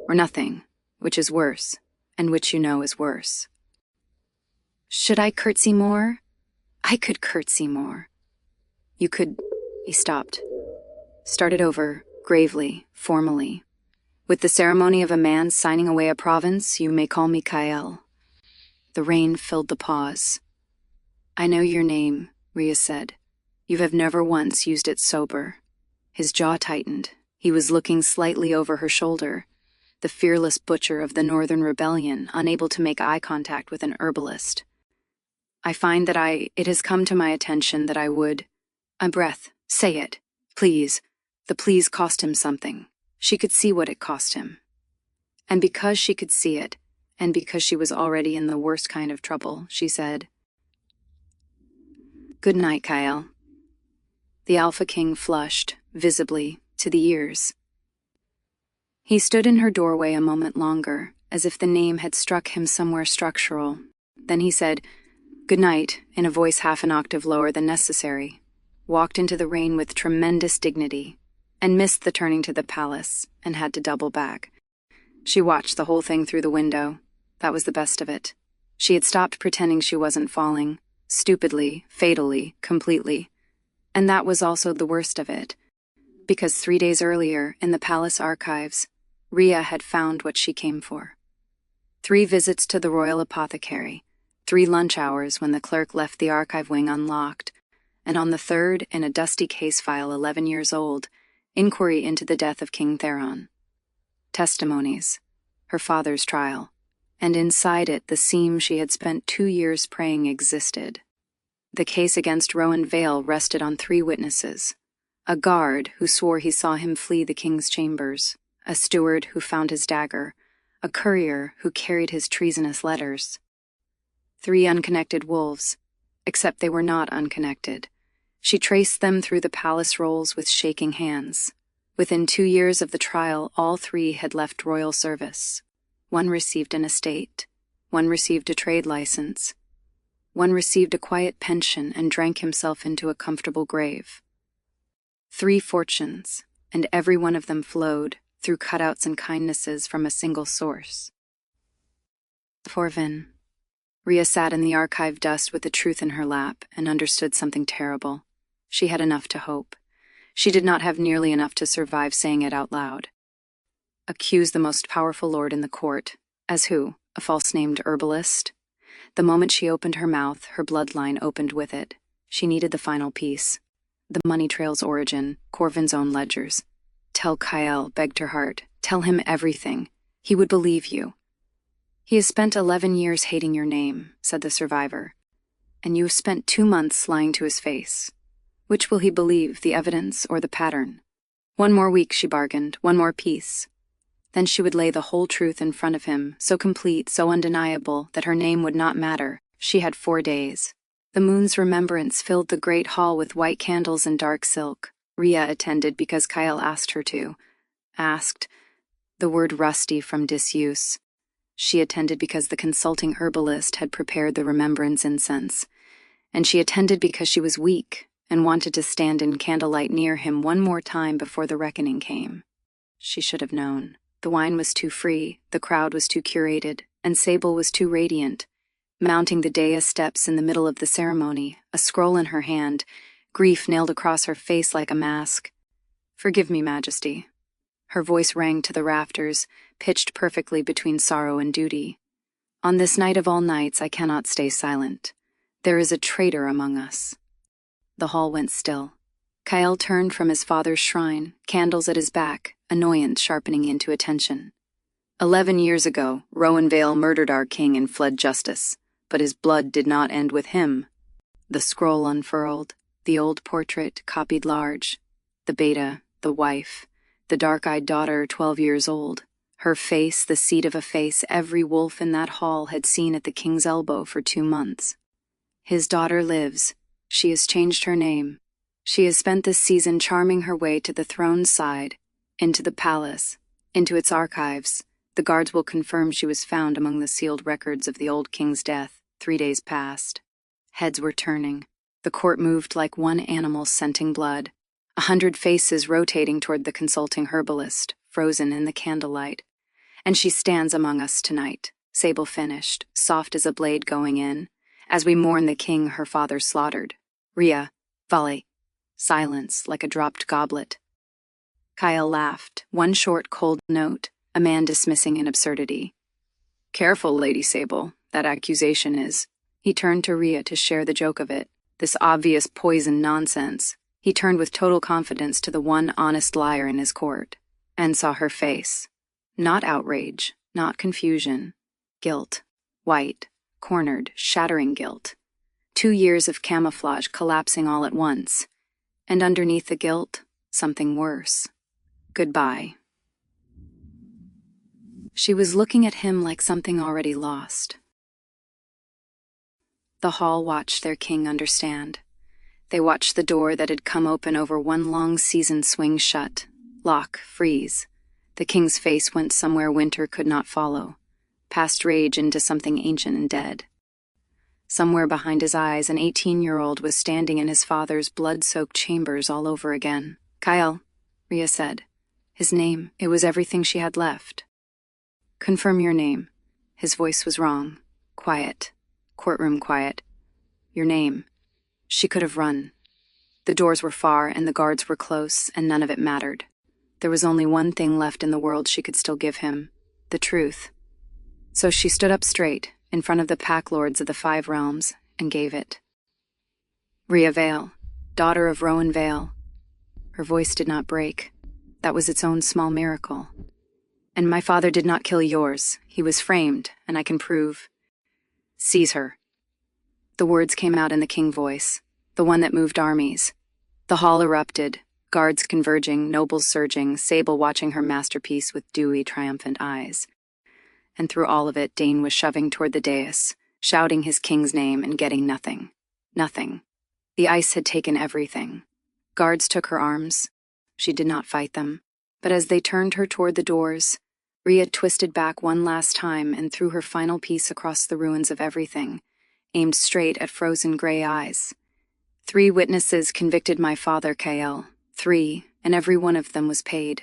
D: or nothing, which is worse, and which you know is worse. Should I curtsy more? I could curtsy more. You could... He stopped. Started over, gravely, formally. With the ceremony of a man signing away a province, you may call me Kael. The rain filled the pause. I know your name, Riya said. You have never once used it sober. His jaw tightened. He was looking slightly over her shoulder. The fearless butcher of the Northern Rebellion, unable to make eye contact with an herbalist. I find that it has come to my attention that I would... A breath. Say it. Please. The please cost him something. She could see what it cost him. And because she could see it, and because she was already in the worst kind of trouble, she said, Good night, Kael. The Alpha King flushed, visibly, to the ears. He stood in her doorway a moment longer, as if the name had struck him somewhere structural. Then he said, Good night, in a voice half an octave lower than necessary, walked into the rain with tremendous dignity, and missed the turning to the palace, and had to double back. She watched the whole thing through the window. That was the best of it. She had stopped pretending she wasn't falling, stupidly, fatally, completely. And that was also the worst of it, because 3 days earlier, in the palace archives, Riya had found what she came for. 3 visits to the royal apothecary, 3 lunch hours when the clerk left the archive wing unlocked, and on the third, in a dusty case file 11 years old, inquiry into the death of King Theron. Testimonies, her father's trial, and inside it the seam she had spent 2 years praying existed. The case against Rowan Vale rested on 3 witnesses: a guard who swore he saw him flee the king's chambers, a steward who found his dagger, a courier who carried his treasonous letters. 3 unconnected wolves, except they were not unconnected. She traced them through the palace rolls with shaking hands. Within 2 years of the trial, all 3 had left royal service. One received an estate. One received a trade license. One received a quiet pension and drank himself into a comfortable grave. 3 fortunes, and every one of them flowed, through cutouts and kindnesses, from a single source. Forvin. Riya sat in the archive dust with the truth in her lap and understood something terrible. She had enough to hope. She did not have nearly enough to survive saying it out loud. Accuse the most powerful lord in the court. As who? A false-named herbalist? The moment she opened her mouth, her bloodline opened with it. She needed the final piece. The money trail's origin, Corvin's own ledgers. Tell Kael, begged her heart. Tell him everything. He would believe you. He has spent 11 years hating your name, said the survivor. And you have spent 2 months lying to his face. Which will he believe, the evidence or the pattern? 1 more week, she bargained, 1 more piece. Then she would lay the whole truth in front of him, so complete, so undeniable, that her name would not matter. She had 4 days. The moon's remembrance filled the great hall with white candles and dark silk. Riya attended because Kael asked her to. Asked. The word rusty from disuse. She attended because the consulting herbalist had prepared the remembrance incense. And she attended because she was weak and wanted to stand in candlelight near him 1 more time before the reckoning came. She should have known. The wine was too free, the crowd was too curated, and Sable was too radiant. Mounting the dais steps in the middle of the ceremony, a scroll in her hand, grief nailed across her face like a mask. Forgive me, Majesty. Her voice rang to the rafters, pitched perfectly between sorrow and duty. On this night of all nights, I cannot stay silent. There is a traitor among us. The hall went still. Kael turned from his father's shrine, candles at his back, annoyance sharpening into attention. 11 years ago, Rowan Vale murdered our king and fled justice, but his blood did not end with him. The scroll unfurled, the old portrait copied large, the beta, the wife, the dark-eyed daughter 12 years old, her face the seed of a face every wolf in that hall had seen at the king's elbow for 2 months. His daughter lives. She has changed her name. She has spent this season charming her way to the throne's side, into the palace, into its archives. The guards will confirm she was found among the sealed records of the old king's death, 3 days past. Heads were turning. The court moved like one animal scenting blood. 100 faces rotating toward the consulting herbalist, frozen in the candlelight. And she stands among us tonight, Sable finished, soft as a blade going in, as we mourn the king her father slaughtered. Riya, volley. Silence like a dropped goblet. Kael laughed, 1 short, cold note, a man dismissing an absurdity. Careful, Lady Sable, that accusation is. He turned to Riya to share the joke of it. This obvious poison nonsense. He turned with total confidence to the one honest liar in his court, and saw her face. Not outrage, not confusion. Guilt. White, cornered, shattering guilt. 2 years of camouflage collapsing all at once. And underneath the guilt, something worse. Goodbye. She was looking at him like something already lost. The hall watched their king understand. They watched the door that had come open over 1 long season swing shut, lock, freeze. The king's face went somewhere winter could not follow, past rage into something ancient and dead. Somewhere behind his eyes, an 18-year-old was standing in his father's blood-soaked chambers all over again. Kael, Riya said. His name, it was everything she had left. Confirm your name. His voice was wrong. Quiet. Courtroom quiet. Your name. She could have run. The doors were far and the guards were close, and none of it mattered. There was only one thing left in the world she could still give him. The truth. So she stood up straight, in front of the pack lords of the 5 realms, and gave it. Riya Vale. daughter of Rowan Vale. Her voice did not break. That was its own small miracle. And my father did not kill yours. He was framed, and I can prove. Seize her. The words came out in the king voice, the one that moved armies. The hall erupted, guards converging, nobles surging, Sable watching her masterpiece with dewy, triumphant eyes. And through all of it, Dane was shoving toward the dais, shouting his king's name and getting nothing. Nothing. The ice had taken everything. Guards took her arms. She did not fight them. But as they turned her toward the doors, Riya twisted back one last time and threw her final piece across the ruins of everything, aimed straight at frozen gray eyes. 3 witnesses convicted my father, Kael. 3, and every one of them was paid.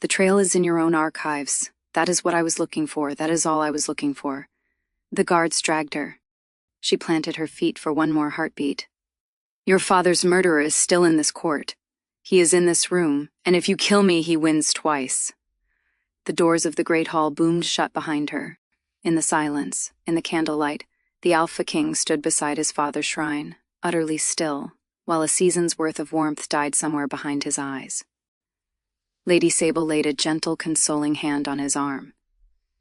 D: The trail is in your own archives. That is what I was looking for. That is all I was looking for. The guards dragged her. She planted her feet for one more heartbeat. Your father's murderer is still in this court. He is in this room, and if you kill me, he wins twice. The doors of the great hall boomed shut behind her. In the silence, in the candlelight, the Alpha King stood beside his father's shrine, utterly still, while a season's worth of warmth died somewhere behind his eyes. Lady Sable laid a gentle, consoling hand on his arm.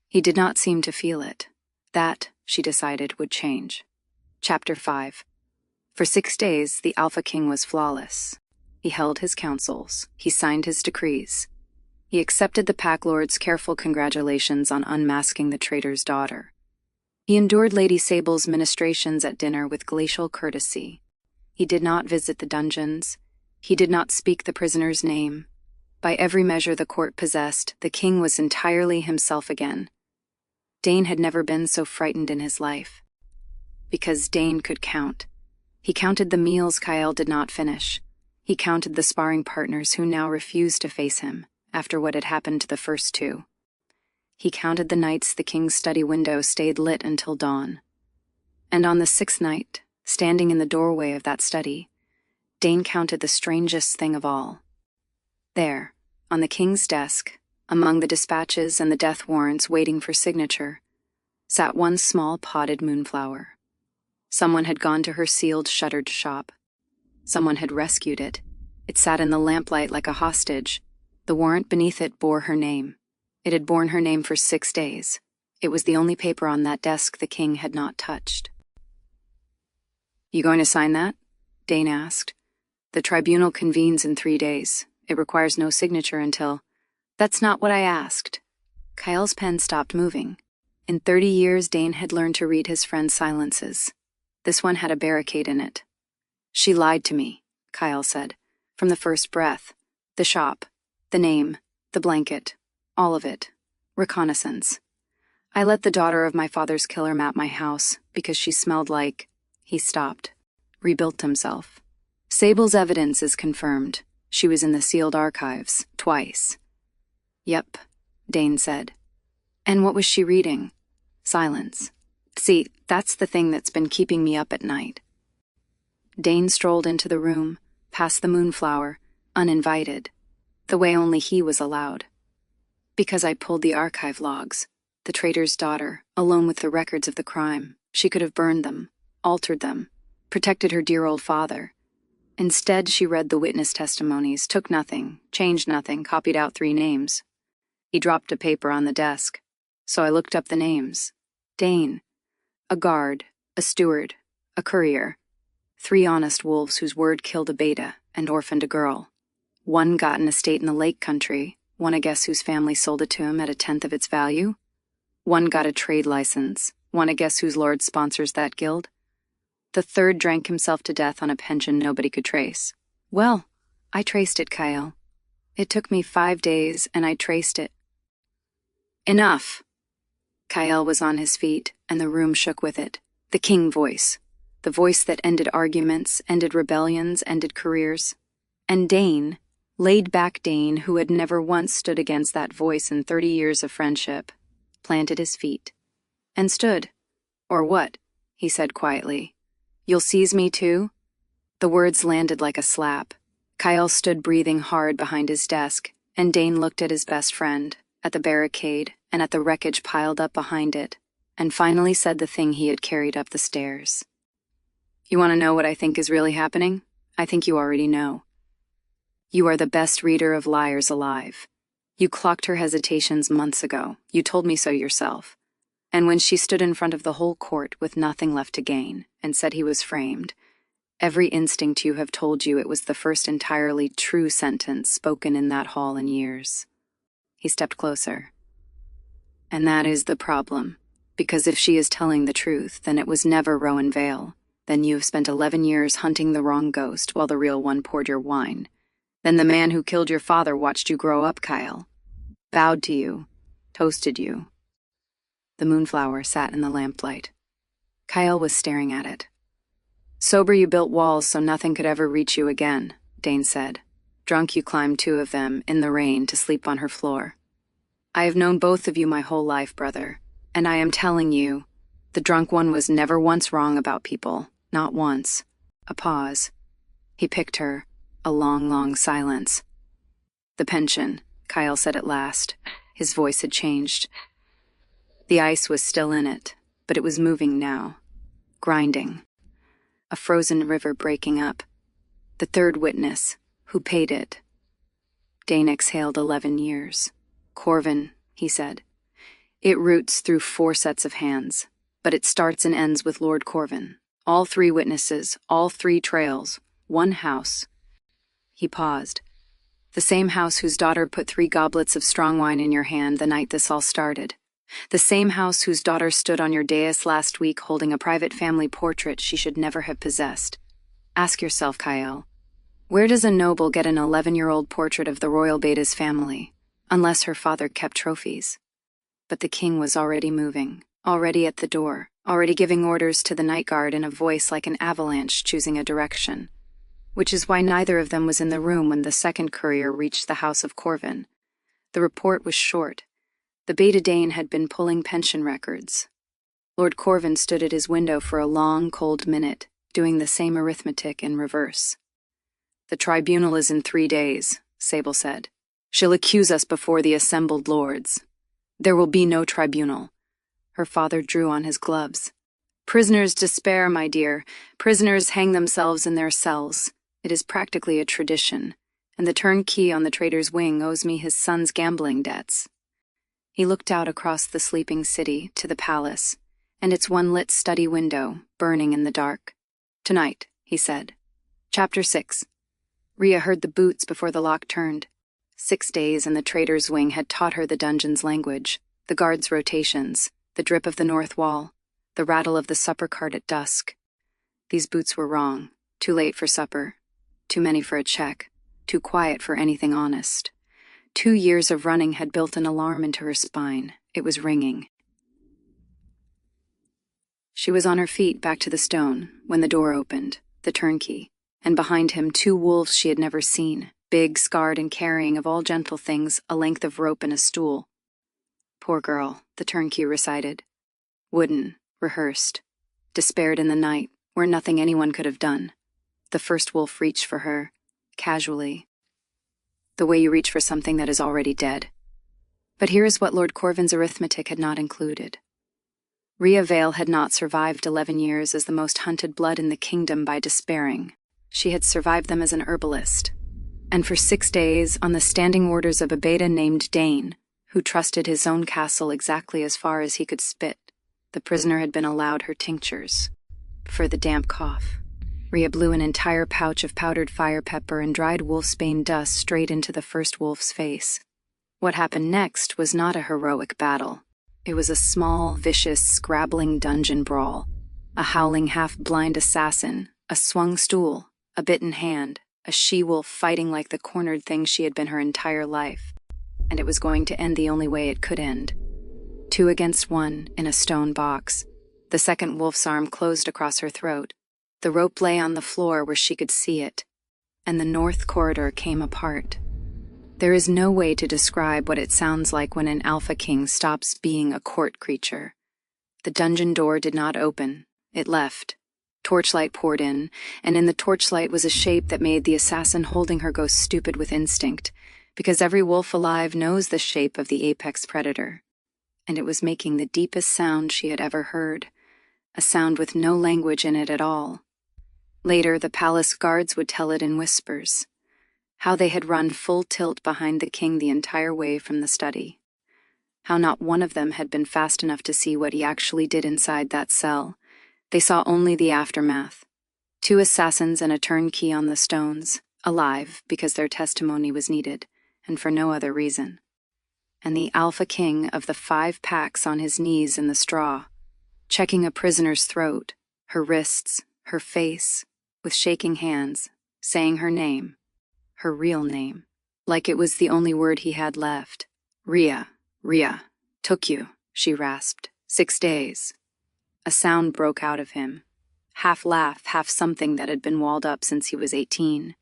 D: He did not seem to feel it. That, she decided, would change. Chapter 5. For 6 days, the Alpha King was flawless. He held his councils. He signed his decrees. He accepted the Pack Lord's careful congratulations on unmasking the traitor's daughter. He endured Lady Sable's ministrations at dinner with glacial courtesy. He did not visit the dungeons. He did not speak the prisoner's name. By every measure the court possessed, the king was entirely himself again. Dane had never been so frightened in his life. Because Dane could count. He counted the meals Kael did not finish. He counted the sparring partners who now refused to face him after what had happened to the first 2. He counted the nights the king's study window stayed lit until dawn. And on the 6th night, standing in the doorway of that study, Dane counted the strangest thing of all. There, on the king's desk, among the dispatches and the death warrants waiting for signature, sat one small potted moonflower. Someone had gone to her sealed, shuttered shop. Someone had rescued it. It sat in the lamplight like a hostage. The warrant beneath it bore her name. It had borne her name for 6 days. It was the only paper on that desk the king had not touched. You going to sign that? Dane asked. The tribunal convenes in 3 days. It requires no signature until... That's not what I asked. Kael's pen stopped moving. In 30 years, Dane had learned to read his friend's silences. This one had a barricade in it. She lied to me, Kael said, from the first breath. The shop, the name, the blanket, all of it. Reconnaissance. I let the daughter of my father's killer map my house because she smelled like... He stopped, rebuilt himself. Sable's evidence is confirmed. She was in the sealed archives, twice. Yep, Dane said. And what was she reading? Silence. See, that's the thing that's been keeping me up at night. Dane strolled into the room, past the moonflower, uninvited, the way only he was allowed. Because I pulled the archive logs. The traitor's daughter, alone with the records of the crime. She could have burned them, altered them, protected her dear old father. Instead, she read the witness testimonies, took nothing, changed nothing, copied out 3 names. He dropped a paper on the desk, so I looked up the names. Dane. A guard, a steward, a courier. 3 honest wolves whose word killed a beta and orphaned a girl. One got an estate in the lake country, one a guess whose family sold it to him at 1/10 of its value. One got a trade license, one a guess whose lord sponsors that guild. The 3rd drank himself to death on a pension nobody could trace. Well, I traced it, Kael. It took me 5 days, and I traced it. Enough! Kael was on his feet, and the room shook with it. The king voice. The voice that ended arguments, ended rebellions, ended careers. And Dane, laid-back Dane, who had never once stood against that voice in 30 years of friendship, planted his feet. And stood. Or what? He said quietly. You'll seize me too? The words landed like a slap. Kael stood breathing hard behind his desk, and Dane looked at his best friend, at the barricade, and at the wreckage piled up behind it, and finally said the thing he had carried up the stairs. You want to know what I think is really happening? I think you already know. You are the best reader of liars alive. You clocked her hesitations months ago. You told me so yourself. And when she stood in front of the whole court with nothing left to gain and said he was framed, every instinct you have told you it was the first entirely true sentence spoken in that hall in years. He stepped closer. And that is the problem, because if she is telling the truth, then it was never Rowan Vale. Then you have spent 11 years hunting the wrong ghost while the real one poured your wine. Then the man who killed your father watched you grow up, Kael. Bowed to you, toasted you. The moonflower sat in the lamplight. Kael was staring at it. Sober, you built walls so nothing could ever reach you again, Dane said. Drunk, you climbed 2 of them, in the rain, to sleep on her floor. I have known both of you my whole life, brother, and I am telling you, the drunk one was never once wrong about people, not once. A pause. He picked her. A long, long silence. The pension, Kael said at last. His voice had changed. The ice was still in it, but it was moving now. Grinding. A frozen river breaking up. The third witness, who paid it. Dane exhaled 11 years. Corvin, he said. It roots through 4 sets of hands, but it starts and ends with Lord Corvin. All 3 witnesses, all 3 trails, 1 house. He paused. The same house whose daughter put 3 goblets of strong wine in your hand the night this all started. The same house whose daughter stood on your dais last week holding a private family portrait she should never have possessed. Ask yourself, Kael, where does a noble get an 11-year-old portrait of the royal Beta's family, unless her father kept trophies? But the king was already moving, already at the door, already giving orders to the night guard in a voice like an avalanche choosing a direction. Which is why neither of them was in the room when the second courier reached the house of Corvin. The report was short. The Beta Dane had been pulling pension records. Lord Corvin stood at his window for a long, cold minute, doing the same arithmetic in reverse. The tribunal is in 3 days, Sable said. She'll accuse us before the assembled lords. There will be no tribunal. Her father drew on his gloves. Prisoners despair, my dear. Prisoners hang themselves in their cells. It is practically a tradition, and the turnkey on the trader's wing owes me his son's gambling debts. He looked out across the sleeping city to the palace, and its one lit study window, burning in the dark. Tonight, he said. Chapter 6. Riya heard the boots before the lock turned. 6 days in the trader's wing had taught her the dungeon's language, the guards' rotations, the drip of the north wall, the rattle of the supper cart at dusk. These boots were wrong, too late for supper. Too many for a check, too quiet for anything honest. 2 years of running had built an alarm into her spine. It was ringing. She was on her feet back to the stone when the door opened, the turnkey, and behind him 2 wolves she had never seen, big, scarred, and carrying, of all gentle things, a length of rope and a stool. Poor girl, the turnkey recited. Wooden, rehearsed, despaired in the night, where nothing anyone could have done. The first wolf reached for her, casually, the way you reach for something that is already dead. But here is what Lord Corvin's arithmetic had not included. Riya Vale had not survived 11 years as the most hunted blood in the kingdom by despairing. She had survived them as an herbalist. And for 6 days, on the standing orders of a beta named Dane, who trusted his own castle exactly as far as he could spit, the prisoner had been allowed her tinctures. For the damp cough, Riya blew an entire pouch of powdered fire pepper and dried wolfsbane dust straight into the first wolf's face. What happened next was not a heroic battle. It was a small, vicious, scrabbling dungeon brawl. A howling half-blind assassin, a swung stool, a bitten hand, a she-wolf fighting like the cornered thing she had been her entire life. And it was going to end the only way it could end. 2 against 1 in a stone box. The second wolf's arm closed across her throat. The rope lay on the floor where she could see it, and the north corridor came apart. There is no way to describe what it sounds like when an Alpha King stops being a court creature. The dungeon door did not open. It left. Torchlight poured in, and in the torchlight was a shape that made the assassin holding her go stupid with instinct, because every wolf alive knows the shape of the apex predator. And it was making the deepest sound she had ever heard, a sound with no language in it at all. Later, the palace guards would tell it in whispers, how they had run full tilt behind the king the entire way from the study, how not one of them had been fast enough to see what he actually did inside that cell. They saw only the aftermath. 2 assassins and a turnkey on the stones, alive because their testimony was needed, and for no other reason. And the Alpha King of the 5 packs on his knees in the straw, checking a prisoner's throat, her wrists, her face, with shaking hands, saying her name, her real name, like it was the only word he had left. Riya, Riya, took you, she rasped. 6 days. A sound broke out of him, half laugh, half something that had been walled up since he was 18.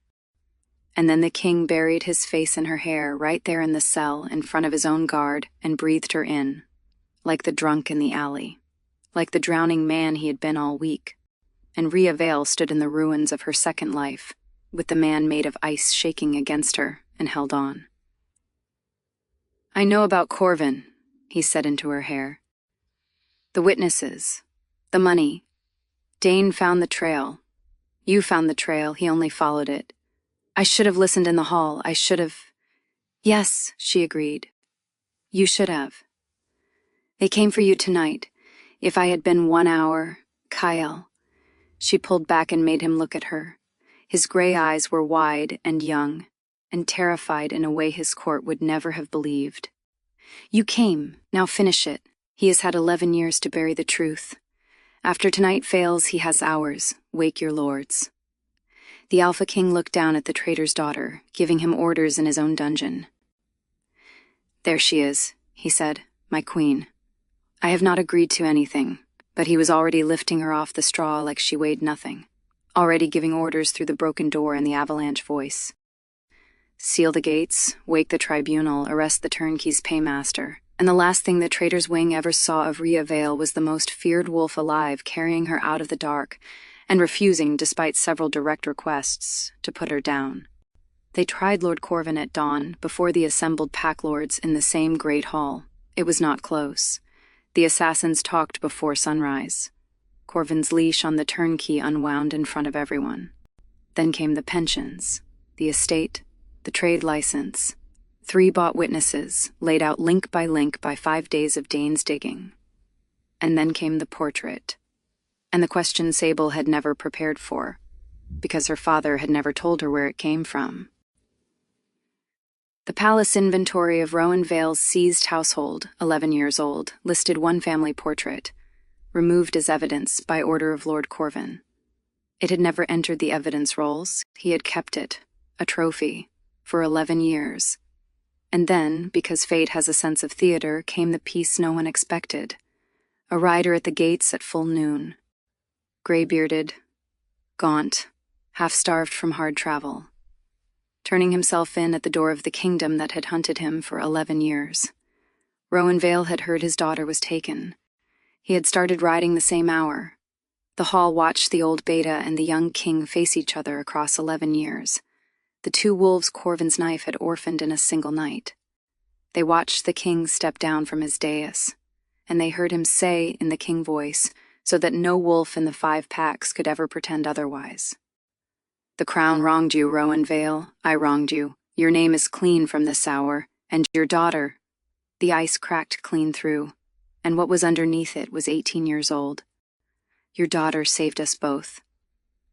D: And then the king buried his face in her hair right there in the cell in front of his own guard and breathed her in, like the drunk in the alley, like the drowning man he had been all week. And Riya Vale stood in the ruins of her second life, with the man made of ice shaking against her, and held on. I know about Corvin, he said into her hair. The witnesses, the money. Dane found the trail. You found the trail, he only followed it. I should have listened in the hall, I should have. Yes, she agreed. You should have. They came for you tonight. If I had been 1 hour, Kael. She pulled back and made him look at her. His gray eyes were wide and young, and terrified in a way his court would never have believed. You came, now finish it. He has had 11 years to bury the truth. After tonight fails, he has hours. Wake your lords. The Alpha King looked down at the traitor's daughter, giving him orders in his own dungeon. There she is, he said, my queen. I have not agreed to anything, but he was already lifting her off the straw like she weighed nothing, already giving orders through the broken door in the avalanche voice. Seal the gates, wake the tribunal, arrest the turnkey's paymaster, and the last thing the traitor's wing ever saw of Riya Vale was the most feared wolf alive carrying her out of the dark, and refusing, despite several direct requests, to put her down. They tried Lord Corvin at dawn, before the assembled pack lords in the same great hall. It was not close. The assassins talked before sunrise. Corvin's leash on the turnkey unwound in front of everyone. Then came the pensions, the estate, the trade license. 3 bought witnesses, laid out link by 5 days of Dane's digging. And then came the portrait. And the question Sable had never prepared for, because her father had never told her where it came from. The palace inventory of Rowan Vale's seized household, 11 years old, listed 1 family portrait, removed as evidence by order of Lord Corvin. It had never entered the evidence rolls. He had kept it, a trophy, for 11 years. And then, because fate has a sense of theater, came the piece no one expected. A rider at the gates at full noon. Gray-bearded, gaunt, half-starved from hard travel. Turning himself in at the door of the kingdom that had hunted him for 11 years. Rowan Vale had heard his daughter was taken. He had started riding the same hour. The hall watched the old beta and the young king face each other across 11 years. The 2 wolves Corvin's knife had orphaned in a single night. They watched the king step down from his dais, and they heard him say in the king voice, so that no wolf in the 5 packs could ever pretend otherwise. The crown wronged you, Rowan Vale. I wronged you. Your name is clean from this hour, and your daughter. The ice cracked clean through, and what was underneath it was 18 years old. Your daughter saved us both.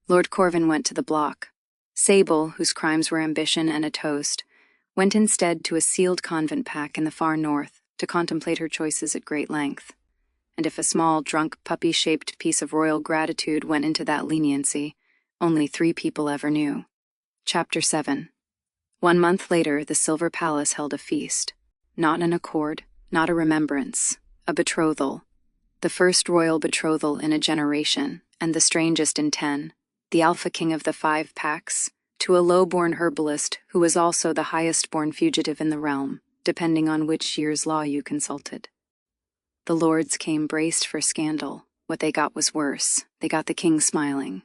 D: Lord Corvin went to the block. Sable, whose crimes were ambition and a toast, went instead to a sealed convent pack in the far north to contemplate her choices at great length. And if a small, drunk, puppy-shaped piece of royal gratitude went into that leniency, only 3 people ever knew. Chapter 7. 1 month later, the Silver Palace held a feast. Not an accord, not a remembrance, a betrothal. The first royal betrothal in a generation, and the strangest in 10. The Alpha King of the 5 packs, to a low-born herbalist who was also the highest-born fugitive in the realm, depending on which year's law you consulted. The lords came braced for scandal. What they got was worse. They got the king smiling.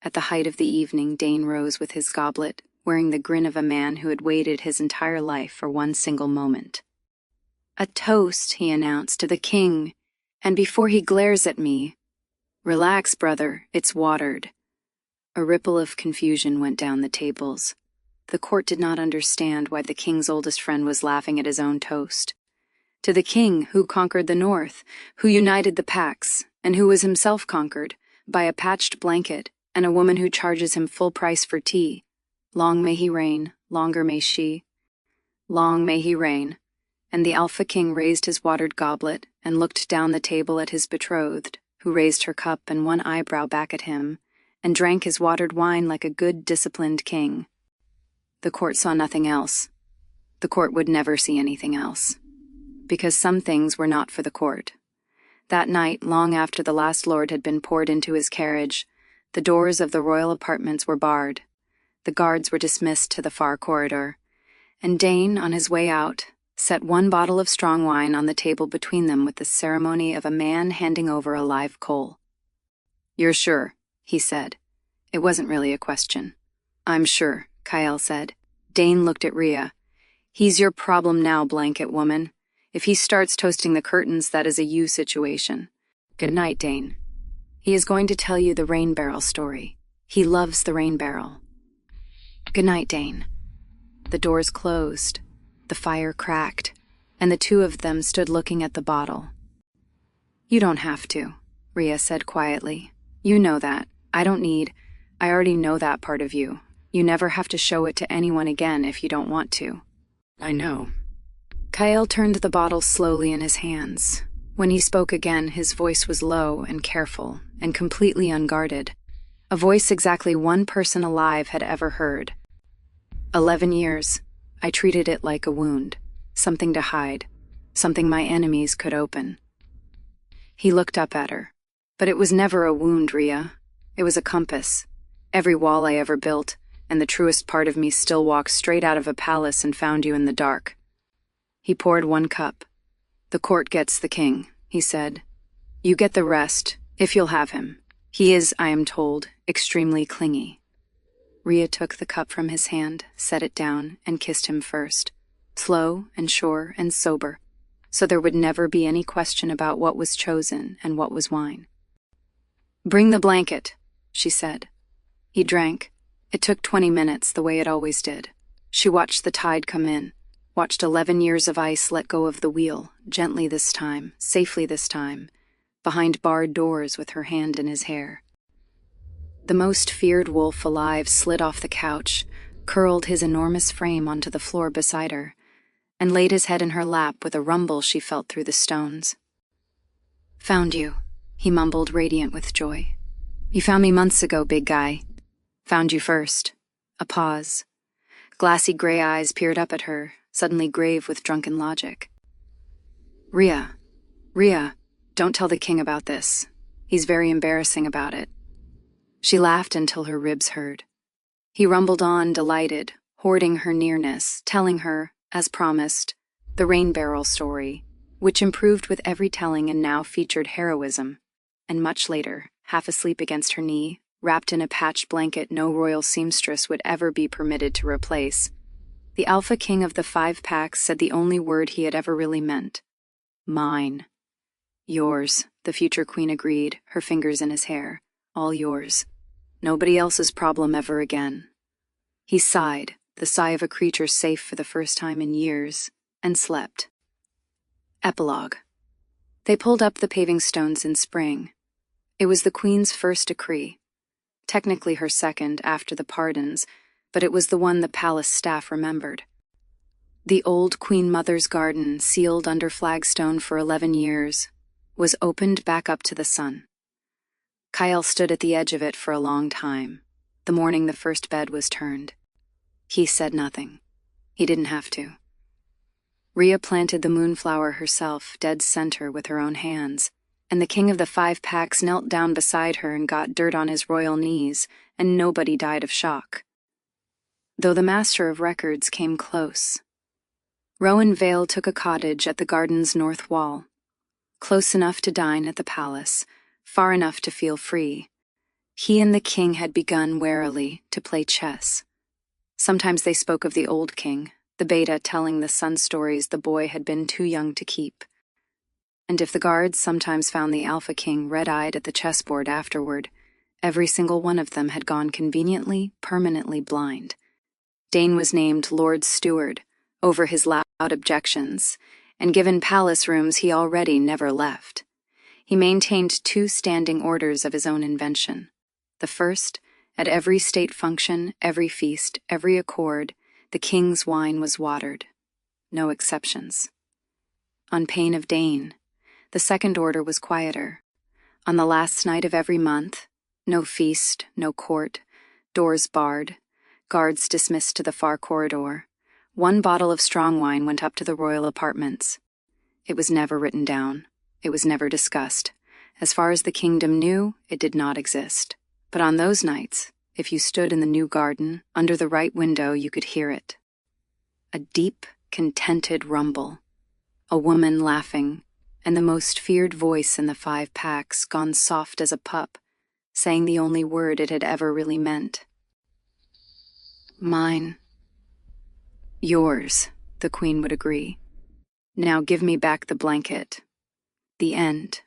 D: At the height of the evening, Dane rose with his goblet, wearing the grin of a man who had waited his entire life for 1 single moment. A toast, he announced, to the king, and before he glares at me, relax, brother, it's watered. A ripple of confusion went down the tables. The court did not understand why the king's oldest friend was laughing at his own toast. To the king who conquered the north, who united the packs, and who was himself conquered by a patched blanket and a woman who charges him full price for tea. Long may he reign, longer may she. Long may he reign. And the Alpha King raised his watered goblet and looked down the table at his betrothed, who raised her cup and one eyebrow back at him, and drank his watered wine like a good, disciplined king. The court saw nothing else. The court would never see anything else. Because some things were not for the court. That night, long after the last lord had been poured into his carriage, the doors of the royal apartments were barred. The guards were dismissed to the far corridor, and Dane, on his way out, set one bottle of strong wine on the table between them with the ceremony of a man handing over a live coal. "You're sure?" he said. It wasn't really a question. "I'm sure," Kael said. Dane looked at Riya. "He's your problem now, blanket woman. If he starts toasting the curtains, that is a you situation. Good night, Dane. He is going to tell you the rain barrel story. He loves the rain barrel." "Good night, Dane." The doors closed. The fire cracked, and the two of them stood looking at the bottle. "You don't have to," Riya said quietly. "You know that. I already know that part of you. You never have to show it to anyone again if you don't want to." "I know." Kael turned the bottle slowly in his hands. When he spoke again, his voice was low and careful and completely unguarded. A voice exactly one person alive had ever heard. 11 years. I treated it like a wound, something to hide, something my enemies could open. He looked up at her. "But it was never a wound, Riya. It was a compass. Every wall I ever built, and the truest part of me still walks straight out of a palace and found you in the dark." He poured one cup. "The court gets the king," he said. "You get the rest, if you'll have him. He is, I am told, extremely clingy." Riya took the cup from his hand, set it down, and kissed him first, slow and sure and sober, so there would never be any question about what was chosen and what was wine. "Bring the blanket," she said. He drank. It took 20 minutes, the way it always did. She watched the tide come in, watched 11 years of ice let go of the wheel, gently this time, safely this time, behind barred doors with her hand in his hair. The most feared wolf alive slid off the couch, curled his enormous frame onto the floor beside her, and laid his head in her lap with a rumble she felt through the stones. "Found you," he mumbled, radiant with joy. "You found me months ago, big guy. Found you first." A pause. Glassy gray eyes peered up at her, suddenly grave with drunken logic. Riya, don't tell the king about this. He's very embarrassing about it." She laughed until her ribs hurt. He rumbled on, delighted, hoarding her nearness, telling her, as promised, the rain barrel story, which improved with every telling and now featured heroism. And much later, half asleep against her knee, wrapped in a patched blanket no royal seamstress would ever be permitted to replace, the Alpha King of the 5 packs said the only word he had ever really meant. "Mine." "Yours," the future queen agreed, her fingers in his hair. "All yours. Nobody else's problem ever again." He sighed, the sigh of a creature safe for the first time in years, and slept. Epilogue. They pulled up the paving stones in spring. It was the queen's first decree. Technically her second after the pardons, but it was the one the palace staff remembered. The old Queen Mother's garden, sealed under flagstone for 11 years, was opened back up to the sun. Kael stood at the edge of it for a long time, the morning the first bed was turned. He said nothing. He didn't have to. Riya planted the moonflower herself, dead center, with her own hands, and the king of the 5 packs knelt down beside her and got dirt on his royal knees, and nobody died of shock. Though the master of records came close. Rowan Vale took a cottage at the garden's north wall, close enough to dine at the palace, far enough to feel free. He and the king had begun warily to play chess. Sometimes they spoke of the old king, the beta telling the son stories the boy had been too young to keep. And if the guards sometimes found the Alpha King red-eyed at the chessboard afterward, Every single one of them had gone conveniently, permanently blind. Dane was named Lord Steward over his loud objections, and given palace rooms he already never left. He maintained 2 standing orders of his own invention. The first, at every state function, every feast, every accord, the king's wine was watered. No exceptions. On pain of Dane, the second order was quieter. On the last night of every month, no feast, no court, doors barred, guards dismissed to the far corridor, 1 bottle of strong wine went up to the royal apartments. It was never written down. It was never discussed. As far as the kingdom knew, it did not exist. But on those nights, if you stood in the new garden, under the right window, you could hear it. A deep, contented rumble. A woman laughing, and the most feared voice in the 5 packs gone soft as a pup, saying the only word it had ever really meant. Mine. Yours, the queen would agree. Now give me back the blanket. The end.